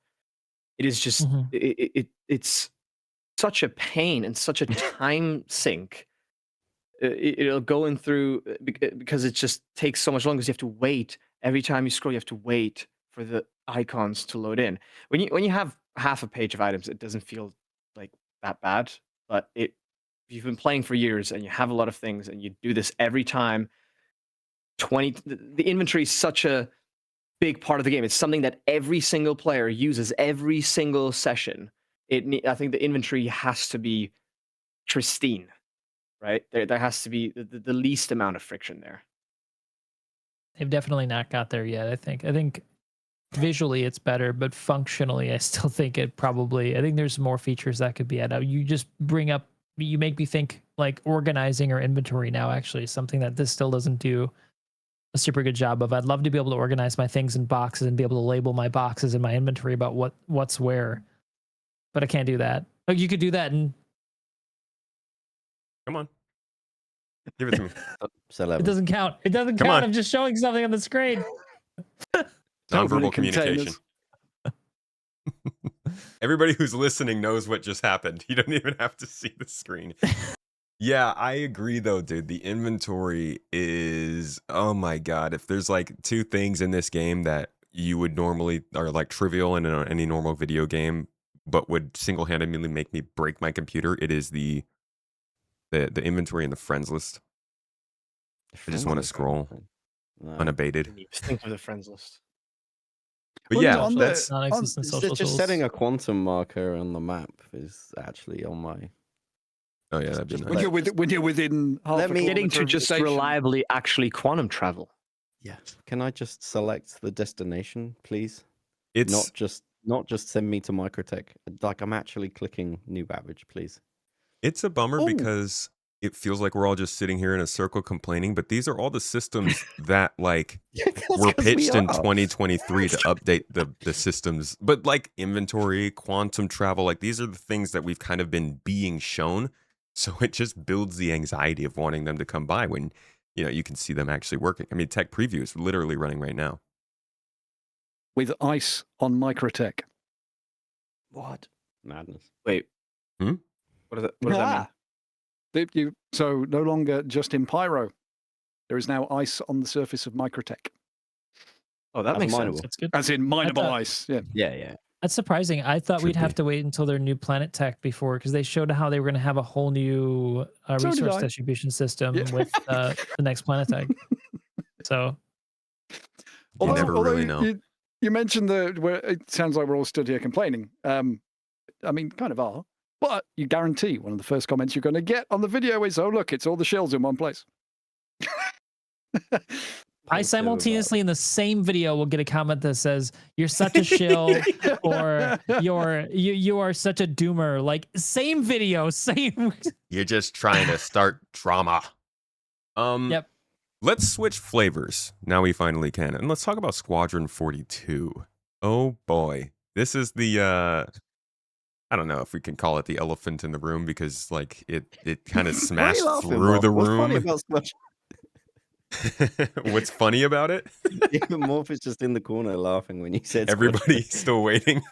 It is just Mhm. it's such a pain and such a time sink. It'll go in through because it just takes so much longer. You have to wait every time you scroll. You have to wait for the icons to load in. When you have half a page of items, it doesn't feel like that bad. But if you've been playing for years and you have a lot of things and you do this every time, the inventory is such a big part of the game. It's something that every single player uses every single session. I think the inventory has to be pristine, right? There has to be the least amount of friction there. They've definitely not got there yet. I think visually it's better, but functionally, I still think I think there's more features that could be added. You make me think like organizing or inventory now actually is something that this still doesn't do a super good job of. I'd love to be able to organize my things in boxes and be able to label my boxes in my inventory about what's where, but I can't do that. Like you could do that and Come on. Give it to me. it doesn't count. It doesn't Come count. on. I'm just showing something on the screen. Nonverbal Totally communication. Everybody who's listening knows what just happened. You don't even have to see the screen. Yeah, I agree though, dude. The inventory is, oh my god. If there's like 2 things in this game that you would normally are like trivial in any normal video game, but would single-handedly make me break my computer, it is the inventory and the friends list. I just want to scroll unabated. Just think of the friends list. But Well, yeah, on that's the non-existent social Just tools. setting a quantum marker on the map is actually on my. oh yeah, that'd be Just nice. when you're within half Let a me- Getting kilometer to of the just station. reliably actually quantum travel. Yeah. Can I just select the destination, please? It's Not just send me to Microtech. Like I'm actually clicking new average, please. It's a bummer Oh. because it feels like we're all just sitting here in a circle complaining, but these are all the systems that like were pitched in 2023 to update the systems. But like inventory, quantum travel, like these are the things that we've kind of been being shown. So it just builds the anxiety of wanting them to come by when, you can see them actually working. I mean, tech preview is literally running right now. With ice on Microtech. What? Madness. Wait. Hmm? What does that mean? So no longer just in Pyro. There is now ice on the surface of Microtech. Oh, that That's makes mineable. sense. That's good. As in mineable thought- ice. Yeah. Yeah. That's surprising. I thought Should we'd have be. to wait until their new planet tech before, because they showed how they were going to have a whole new So did resource I. distribution system Yeah. with the next planet tech. So You never really know. You mentioned where it sounds like we're all stood here complaining. I mean, kind of are. But you guarantee one of the first comments you're going to get on the video is, oh, look, it's all the shells in one place. I simultaneously in the same video will get a comment that says, "You're such a shill," or you are such a doomer. Like same video, same. You're just trying to start drama. Yep. Let's switch flavors. Now we finally can. And let's talk about Squadron 42. Oh boy. This is the I don't know if we can call it the elephant in the room because like it kind of smashed through the What's funny room. about Squadron? What's funny about it? Even Morph is just in the corner laughing when you said Everybody's still waiting.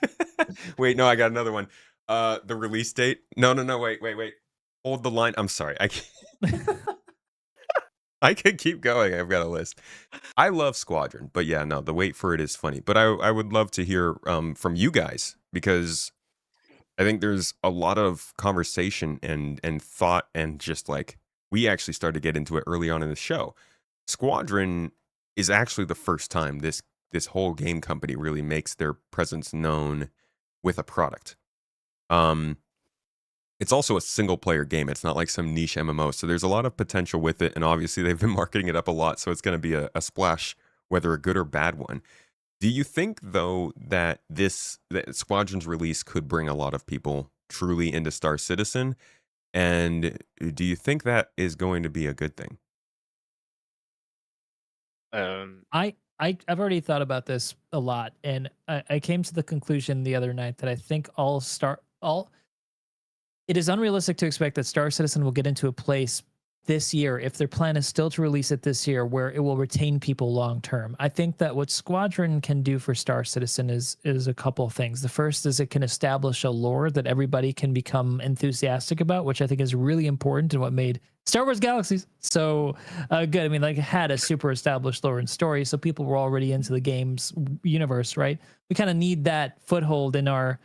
Wait, no, I got another one. The release date. No, wait. Hold the line. I'm sorry. I can't. I could keep going. I've got a list. I love Squadron, but yeah, no, the wait for it is funny. But I would love to hear from you guys because I think there's a lot of conversation and thought and just like we actually started to get into it early on in the show. Squadron is actually the first time this whole game company really makes their presence known with a product. It's also a single player game. It's not like some niche MMO. So there's a lot of potential with it. And obviously they've been marketing it up a lot. So it's going to be a splash, whether a good or bad one. Do you think, though, that that Squadron's release could bring a lot of people truly into Star Citizen? And do you think that is going to be a good thing? I've already thought about this a lot, and I came to the conclusion the other night that I think it is unrealistic to expect that Star Citizen will get into a place this year, if their plan is still to release it this year, where it will retain people long term. I think that what Squadron can do for Star Citizen is a couple of things. The first is it can establish a lore that everybody can become enthusiastic about, which I think is really important and what made Star Wars Galaxies so good. I mean, like it had a super established lore and story, so people were already into the game's universe, right? We kind of need that foothold in our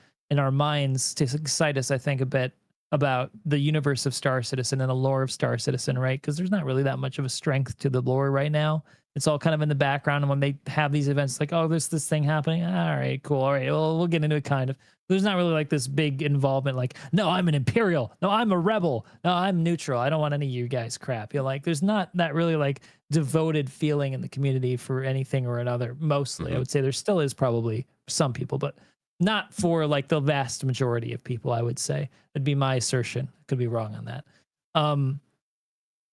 minds to excite us, I think, a bit about the universe of Star Citizen and the lore of Star Citizen, right? Because there's not really that much of a strength to the lore right now. It's all kind of in the background, and when they have these events, like, oh, there's this thing happening. All right, cool. All right, well, we'll get into it. Kind of. There's not really like this big involvement. Like, no, I'm an Imperial. No, I'm a rebel. No, I'm neutral. I don't want any of you guys crap. You're like, there's not that really like devoted feeling in the community for anything or another. Mostly, I would say there still is probably some people, but not for like the vast majority of people, I would say. That'd be my assertion. I could be wrong on that.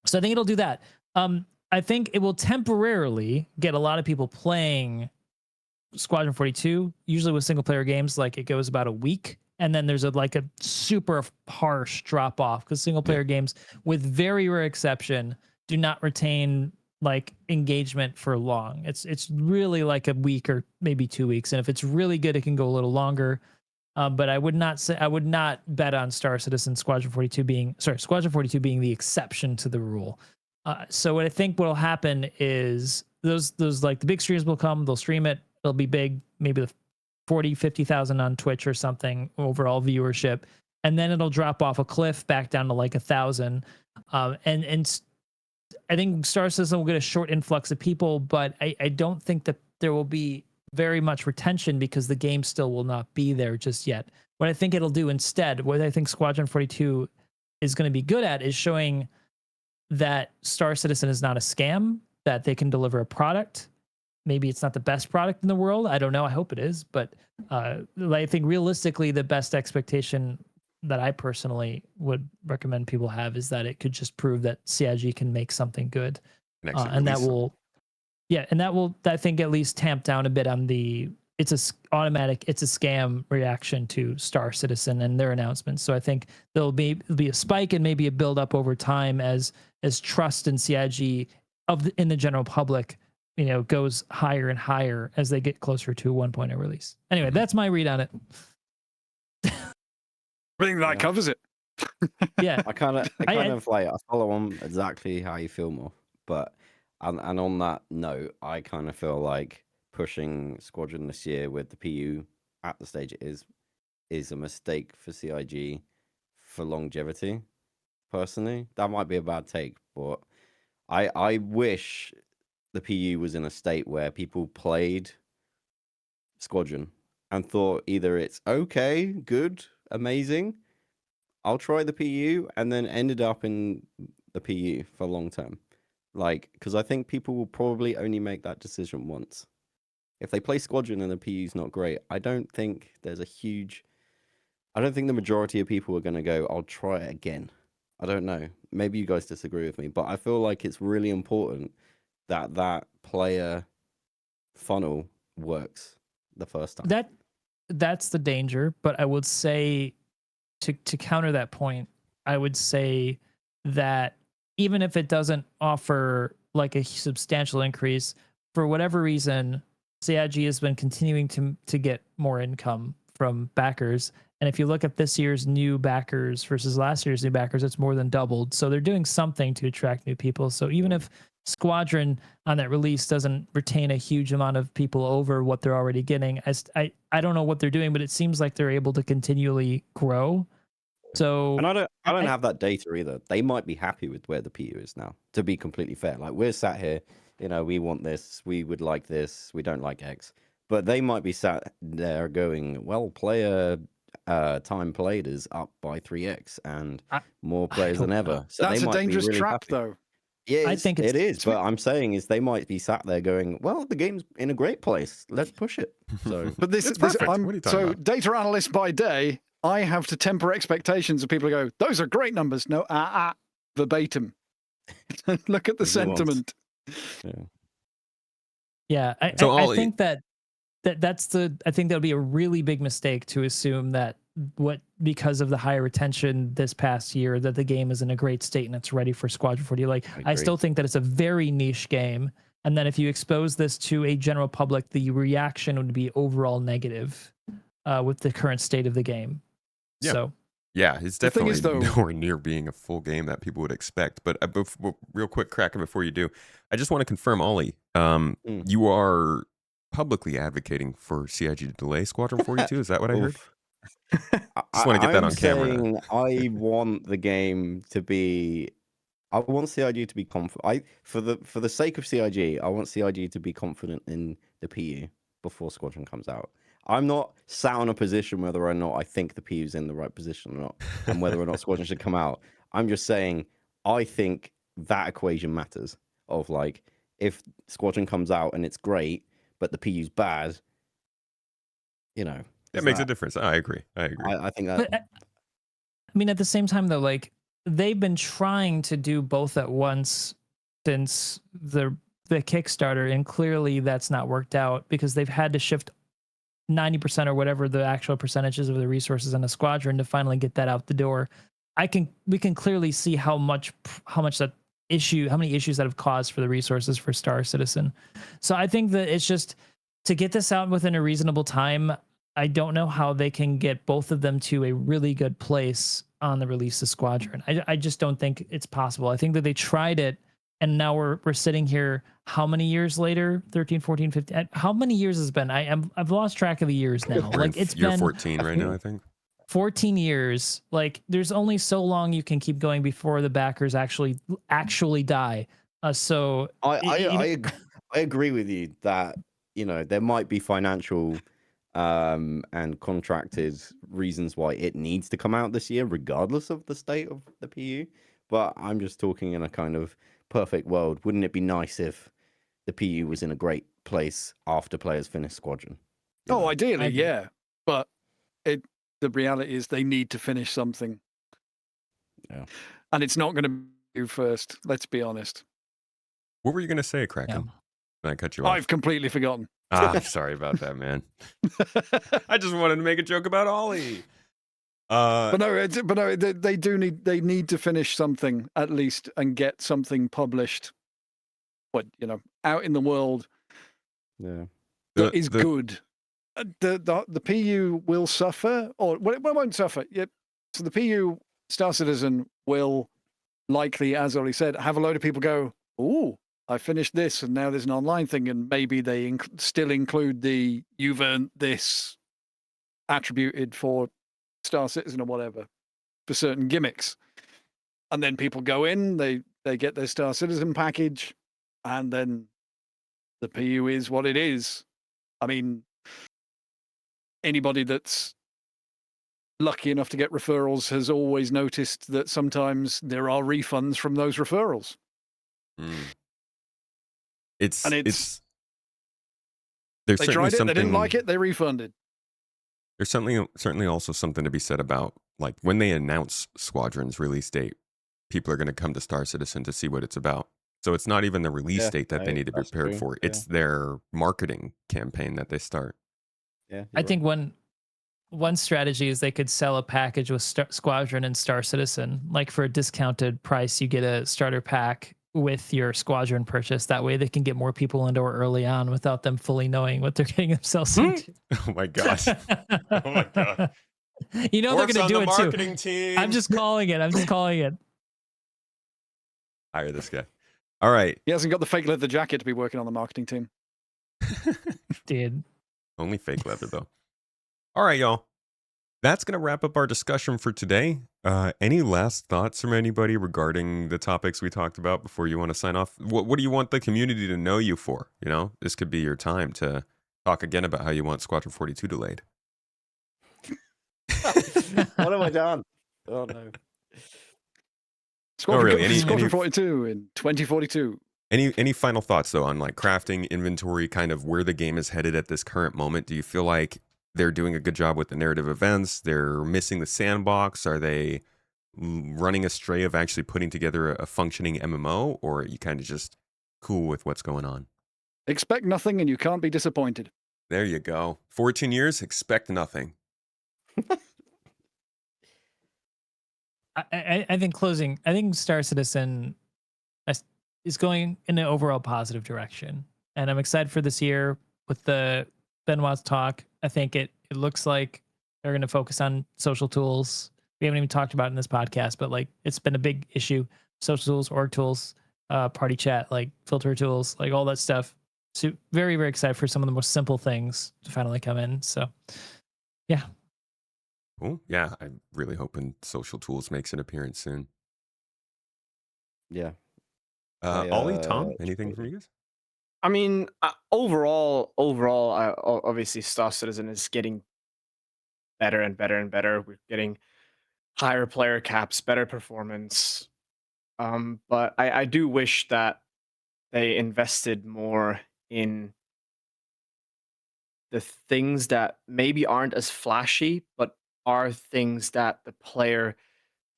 So I think it'll do that. I think it will temporarily get a lot of people playing Squadron 42. Usually with single player games, like it goes about a week, and then there's a super harsh drop off because single player games, with very rare exception, do not retain like engagement for long. It's really like a week or maybe 2 weeks, and if it's really good, it can go a little longer. But I would not bet on Star Citizen Squadron 42 being the exception to the rule. So what I think will happen is those like the big streams will come, they'll stream it, it'll be big, maybe the 50,000 on Twitch or something overall viewership, and then it'll drop off a cliff back down to like 1,000. And I think Star Citizen will get a short influx of people, but I don't think that there will be very much retention because the game still will not be there just yet. What I think it'll do instead, what I think Squadron 42 is going to be good at, is showing that Star Citizen is not a scam, that they can deliver a product. Maybe it's not the best product in the world. I don't know. I hope it is. But I think realistically, the best expectation that I personally would recommend people have is that it could just prove that CIG can make something good. And that will, I think, at least tamp down a bit on the it's a scam reaction to Star Citizen and their announcements. So I think there'll be a spike and maybe a build up over time as trust in CIG in the general public, goes higher and higher as they get closer to a 1.0 release. Anyway, that's my read on it. I think that covers it. Yeah, I kind of I follow on exactly how you feel more, but and on that note, I kind of feel like pushing Squadron this year with the PU at the stage it is a mistake for CIG for longevity. Personally, that might be a bad take, but I wish the PU was in a state where people played Squadron and thought either it's okay, good, amazing, I'll try the PU, and then ended up in the PU for long term. Like, because I think people will probably only make that decision once. If they play Squadron and the PU's not great, I don't think the majority of people are going to go, I'll try it again. I don't know. Maybe you guys disagree with me, but I feel like it's really important that player funnel works the first time. That's the danger, but I would say to counter that point, I would say that even if it doesn't offer like a substantial increase, for whatever reason, CIG has been continuing to get more income from backers. And if you look at this year's new backers versus last year's new backers, it's more than doubled. So they're doing something to attract new people. So even if Squadron on that release doesn't retain a huge amount of people over what they're already getting, I don't know what they're doing, but it seems like they're able to continually grow. So, and I don't have that data either. They might be happy with where the PU is now, to be completely fair. Like, we're sat here, we want this, we would like this, we don't like X. But they might be sat there going, well, player time played is up by 3x and more players than ever. So that's they a might dangerous be really trap, happy. though. Yeah, I think it is. But I'm saying is they might be sat there going, well, the game's in a great place. Let's push it. So, but what are you talking about? Data analyst by day, I have to temper expectations of people who go, those are great numbers. No, verbatim. Look at the sentiment. Yeah, I think I think that'll be a really big mistake to assume that because of the higher retention this past year, that the game is in a great state and it's ready for Squadron 40. Like, I still think that it's a very niche game. And then if you expose this to a general public, the reaction would be overall negative with the current state of the game. Yeah. So, yeah, it's definitely nowhere near being a full game that people would expect. But real quick, Kraken, before you do, I just want to confirm, Ollie, you are publicly advocating for CIG to delay Squadron 42. Is that what I heard? Just want to get that on camera. I want the game to be. I want CIG to be confident. For the sake of CIG, I want CIG to be confident in the PU before Squadron comes out. I'm not sat on a position whether or not I think the PU's in the right position or not, and whether or not Squadron should come out. I'm just saying I think that equation matters. Of like, if Squadron comes out and it's great, but the PU's bad, that makes a difference. I agree. I think that. But, I mean, at the same time, though, like, they've been trying to do both at once since the Kickstarter, and clearly that's not worked out because they've had to shift 90% or whatever the actual percentages of the resources in the Squadron to finally get that out the door. We can clearly see how many issues that have caused for the resources for Star Citizen. So I think that it's just to get this out within a reasonable time. I don't know how they can get both of them to a really good place on the release of Squadron. I just don't think it's possible. I think that they tried it, and now we're sitting here how many years later? 13, 14, 15. How many years has it been? I've lost track of the years now. Like, it's year been 14 right now, I think. 14 years. Like, there's only so long you can keep going before the backers actually die. So I agree with you that you know, there might be financial and contracted reasons why it needs to come out this year, regardless of the state of the PU. But I'm just talking in a kind of perfect world. Wouldn't it be nice if the PU was in a great place after players finish Squadron? You Oh, know? ideally, I agree. yeah. But the reality is they need to finish something. Yeah. And it's not going to be first, let's be honest. What were you going to say, Kraken? I cut you off. I've completely forgotten. Sorry about that, man. I just wanted to make a joke about Ollie. But no, they need to finish something at least and get something published. Out in the world Yeah. that is good. The PU will suffer, or well, it won't suffer. Yep. So the PU Star Citizen will likely, as Ollie said, have a load of people go, "Ooh, I finished this, and now there's an online thing," and maybe they still include the "you've earned this" attributed for Star Citizen or whatever for certain gimmicks, and then people go in, they get their Star Citizen package, and then the PU is what it is. I mean, anybody that's lucky enough to get referrals has always noticed that sometimes there are refunds from those referrals. It's they tried it, they didn't like it, they refunded. There's certainly also something to be said about, like, when they announce Squadron's release date, people are going to come to Star Citizen to see what it's about. So it's not even the release date that they need to be prepared for. Yeah. It's their marketing campaign that they start. Yeah, I think one strategy is they could sell a package with Squadron and Star Citizen. Like for a discounted price, you get a starter pack with your Squadron purchase. That way they can get more people into it early on without them fully knowing what they're getting themselves into. Oh my gosh. Oh my god. You know they're going to do it marketing too. Team. I'm just calling it. Hire this guy. All right. He hasn't got the fake leather jacket to be working on the marketing team. Dude. Only fake leather, though. All right, y'all. That's going to wrap up our discussion for today. Any last thoughts from anybody regarding the topics we talked about before you want to sign off? What do you want the community to know you for? You know, this could be your time to talk again about how you want Squadron 42 delayed. What have I done? Oh, no. Squadron 42 in 2042. Any final thoughts, though, on like crafting, inventory, kind of where the game is headed at this current moment? Do you feel like they're doing a good job with the narrative events? They're missing the sandbox? Are they running astray of actually putting together a functioning MMO? Or are you kind of just cool with what's going on? Expect nothing and you can't be disappointed. There you go. 14 years, expect nothing. I think I think Star Citizen is going in an overall positive direction. And I'm excited for this year with the Benoit's talk. I think it looks like they're going to focus on social tools. We haven't even talked about it in this podcast, but like it's been a big issue. Social tools, org tools, party chat, like filter tools, like all that stuff. So very, very excited for some of the most simple things to finally come in. So yeah. Cool. Yeah, I'm really hoping social tools makes an appearance soon. Yeah. Ollie, Tom, anything from you guys? I mean, overall, obviously, Star Citizen is getting better and better and better. We're getting higher player caps, better performance. But I do wish that they invested more in the things that maybe aren't as flashy, but are things that the player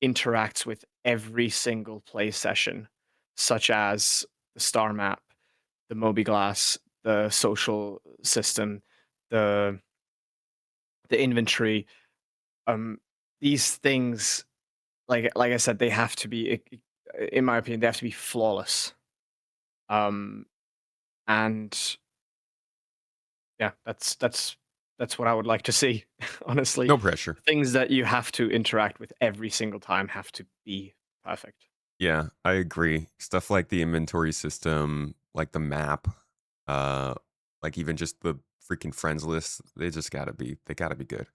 interacts with every single play session, such as the star map, the Mobiglass, the social system, the inventory. These things, like I said, they have to be, in my opinion, they have to be flawless. And yeah, that's what I would like to see. Honestly, No pressure. Things that you have to interact with every single time have to be perfect. Yeah, I agree. Stuff like the inventory system, like the map, like even just the freaking friends list, they gotta be good.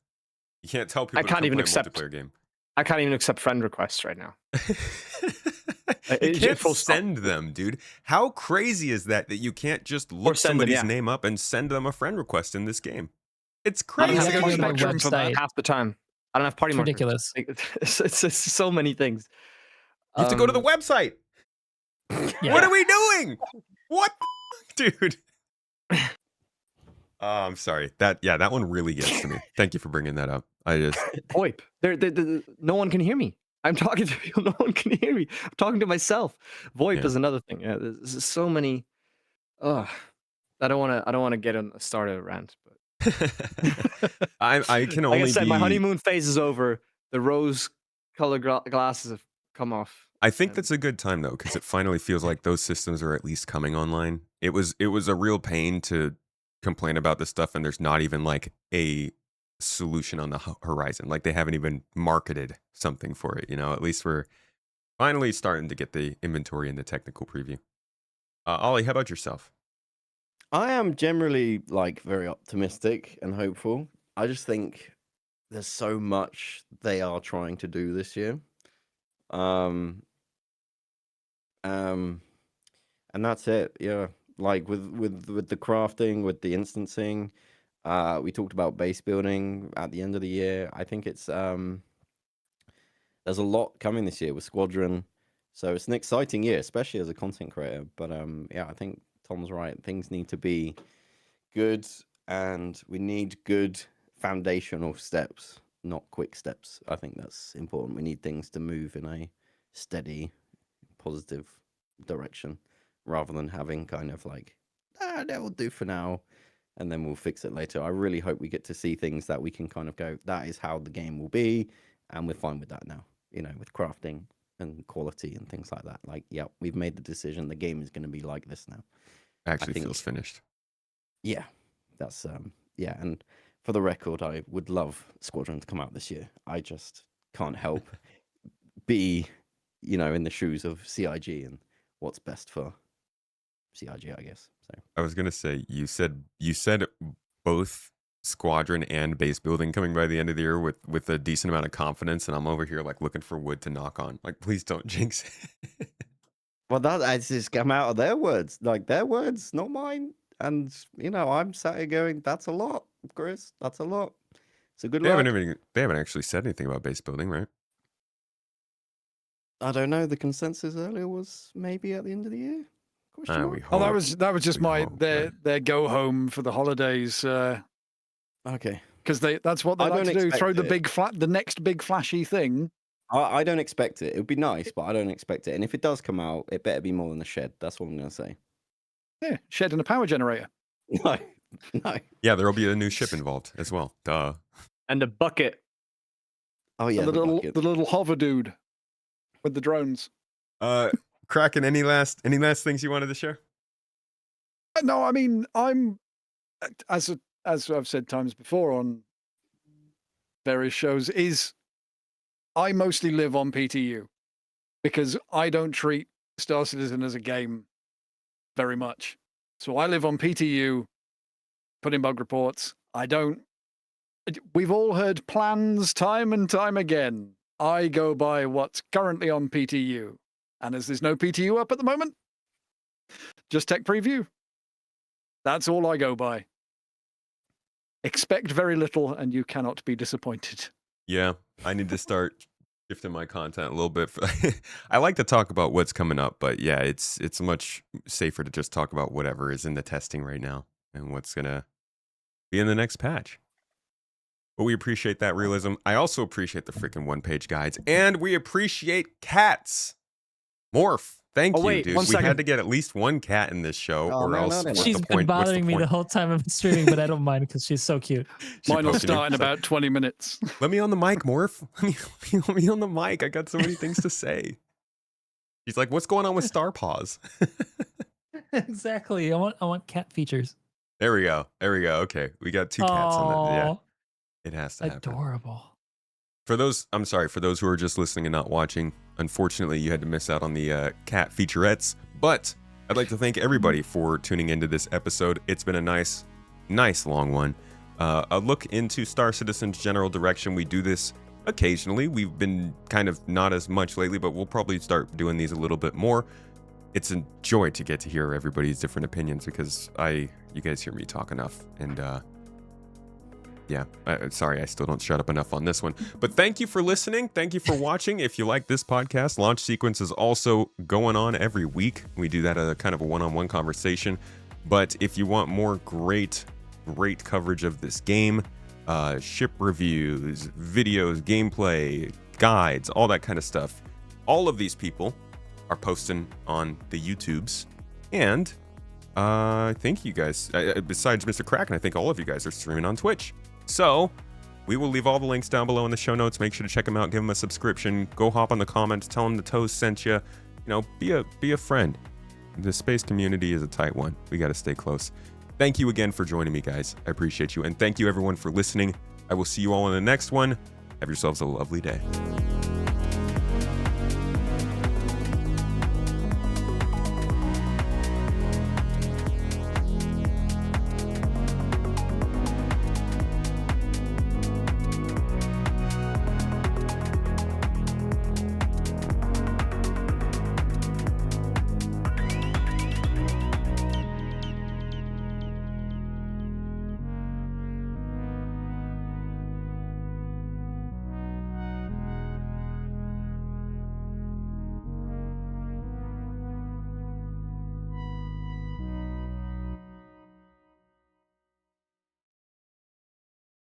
You can't tell people I can't to even play a accept multiplayer game. I can't even accept friend requests right now. You can't full stop. send them, dude. How crazy is that you can't just look send them, somebody's yeah. name up and send them a friend request in this game? It's I don't You crazy. have have to party go to their markers website. half the time. I don't have party It's markers. ridiculous. It's so many things. You have to go to the website. Yeah. What are we doing? What, dude? Oh, I'm sorry. That one really gets to me. Thank you for bringing that up. I just VoIP. No one can hear me. I'm talking to people. No one can hear me. I'm talking to myself. VoIP Yeah. is another thing. Yeah, there's so many. I don't want to get on a started rant, but I can only like I said, be. my honeymoon phase is over. The rose-colored glasses have come off. I think that's a good time though, because it finally feels like those systems are at least coming online. It was a real pain to complain about this stuff, and there's not even like a solution on the horizon. Like they haven't even marketed something for it. At least we're finally starting to get the inventory and the technical preview. Ollie, how about yourself? I am generally like very optimistic and hopeful. I just think there's so much they are trying to do this year. And that's it. Yeah. Like with the crafting, with the instancing, we talked about base building at the end of the year. I think it's there's a lot coming this year with Squadron. So it's an exciting year, especially as a content creator. But yeah, I think Tom's right. Things need to be good, and we need good foundational steps, not quick steps. I think that's important. We need things to move in a steady, positive direction, rather than having kind of like, that will do for now, and then we'll fix it later. I really hope we get to see things that we can kind of go, that is how the game will be, and we're fine with that now, with crafting and quality and things like that. Like, yeah, we've made the decision. The game is going to be like this now. Actually think- feels finished. Yeah, that's, yeah. And for the record, I would love Squadron to come out this year. I just can't help be, in the shoes of CIG and what's best for CIG, I guess. So I was gonna say you said both Squadron and base building coming by the end of the year with a decent amount of confidence, and I'm over here like looking for wood to knock on. Like, please don't jinx it. well, that's just come out of their words, like their words, not mine. And I'm sat here going, that's a lot, Chris. That's a lot. So good They luck. haven't actually said anything about base building, right? I don't know. The consensus earlier was maybe at the end of the year. Question mark? We Oh, hope. that was just We hope, right? their go home for the holidays. Okay. Because that's what they I like to don't do. Throw expect the next big flashy thing. I don't expect it. It would be nice, but I don't expect it. And if it does come out, it better be more than a shed. That's what I'm going to say. Yeah, shed and a power generator. No, no. Yeah, there'll be a new ship involved as well. Duh. And a bucket. Oh yeah, And the bucket. little hover dude with the drones. Kraken, any last things you wanted to share? No, I mean, I'm as I've said times before on various shows, I mostly live on PTU because I don't treat Star Citizen as a game very much. So I live on PTU, put in bug reports. We've all heard plans time and time again. I go by what's currently on PTU. And as there's no PTU up at the moment, just tech preview. That's all I go by. Expect very little and you cannot be disappointed. Yeah, I need to start shifting my content a little bit. I like to talk about what's coming up, but yeah, it's much safer to just talk about whatever is in the testing right now and what's gonna be in the next patch. But we appreciate that realism. I also appreciate the freaking one-page guides, and we appreciate cats. Morph, thank you, wait, dude. 1 We second. had to get at least one cat in this show, Oh, or no, else no, no, what's no. She's the been point? What's bothering me the point? whole time I've been streaming, but I don't mind because she's so cute. She Mine will posted it. start in She's like, about 20 minutes. let me on the mic, Morph. Let me on the mic. I got so many things to say. He's like, what's going on with Star Paws? Exactly. I want cat features. There we go. Okay, we got 2 cats on that. Yeah, Aw, it has to happen. adorable. For those who are just listening and not watching, unfortunately, you had to miss out on the cat featurettes. But I'd like to thank everybody for tuning into this episode. It's been a nice long one. A look into Star Citizen's general direction. We do this occasionally. We've been kind of not as much lately, but we'll probably start doing these a little bit more. It's a joy to get to hear everybody's different opinions because you guys hear me talk enough. And yeah, sorry, I still don't shut up enough on this one. But thank you for listening. Thank you for watching. If you like this podcast, Launch Sequence is also going on every week. We do that as a kind of a one-on-one conversation. But if you want more great coverage of this game, ship reviews, videos, gameplay, guides, all that kind of stuff, all of these people are posting on the YouTubes. And I think you guys, besides MrKraken, I think all of you guys are streaming on Twitch. So we will leave all the links down below in the show notes. Make sure to check them out. Give them a subscription. Go hop on the comments. Tell them the Toes sent you. You know, be a friend. The space community is a tight one. We got to stay close. Thank you again for joining me, guys. I appreciate you. And thank you, everyone, for listening. I will see you all in the next one. Have yourselves a lovely day.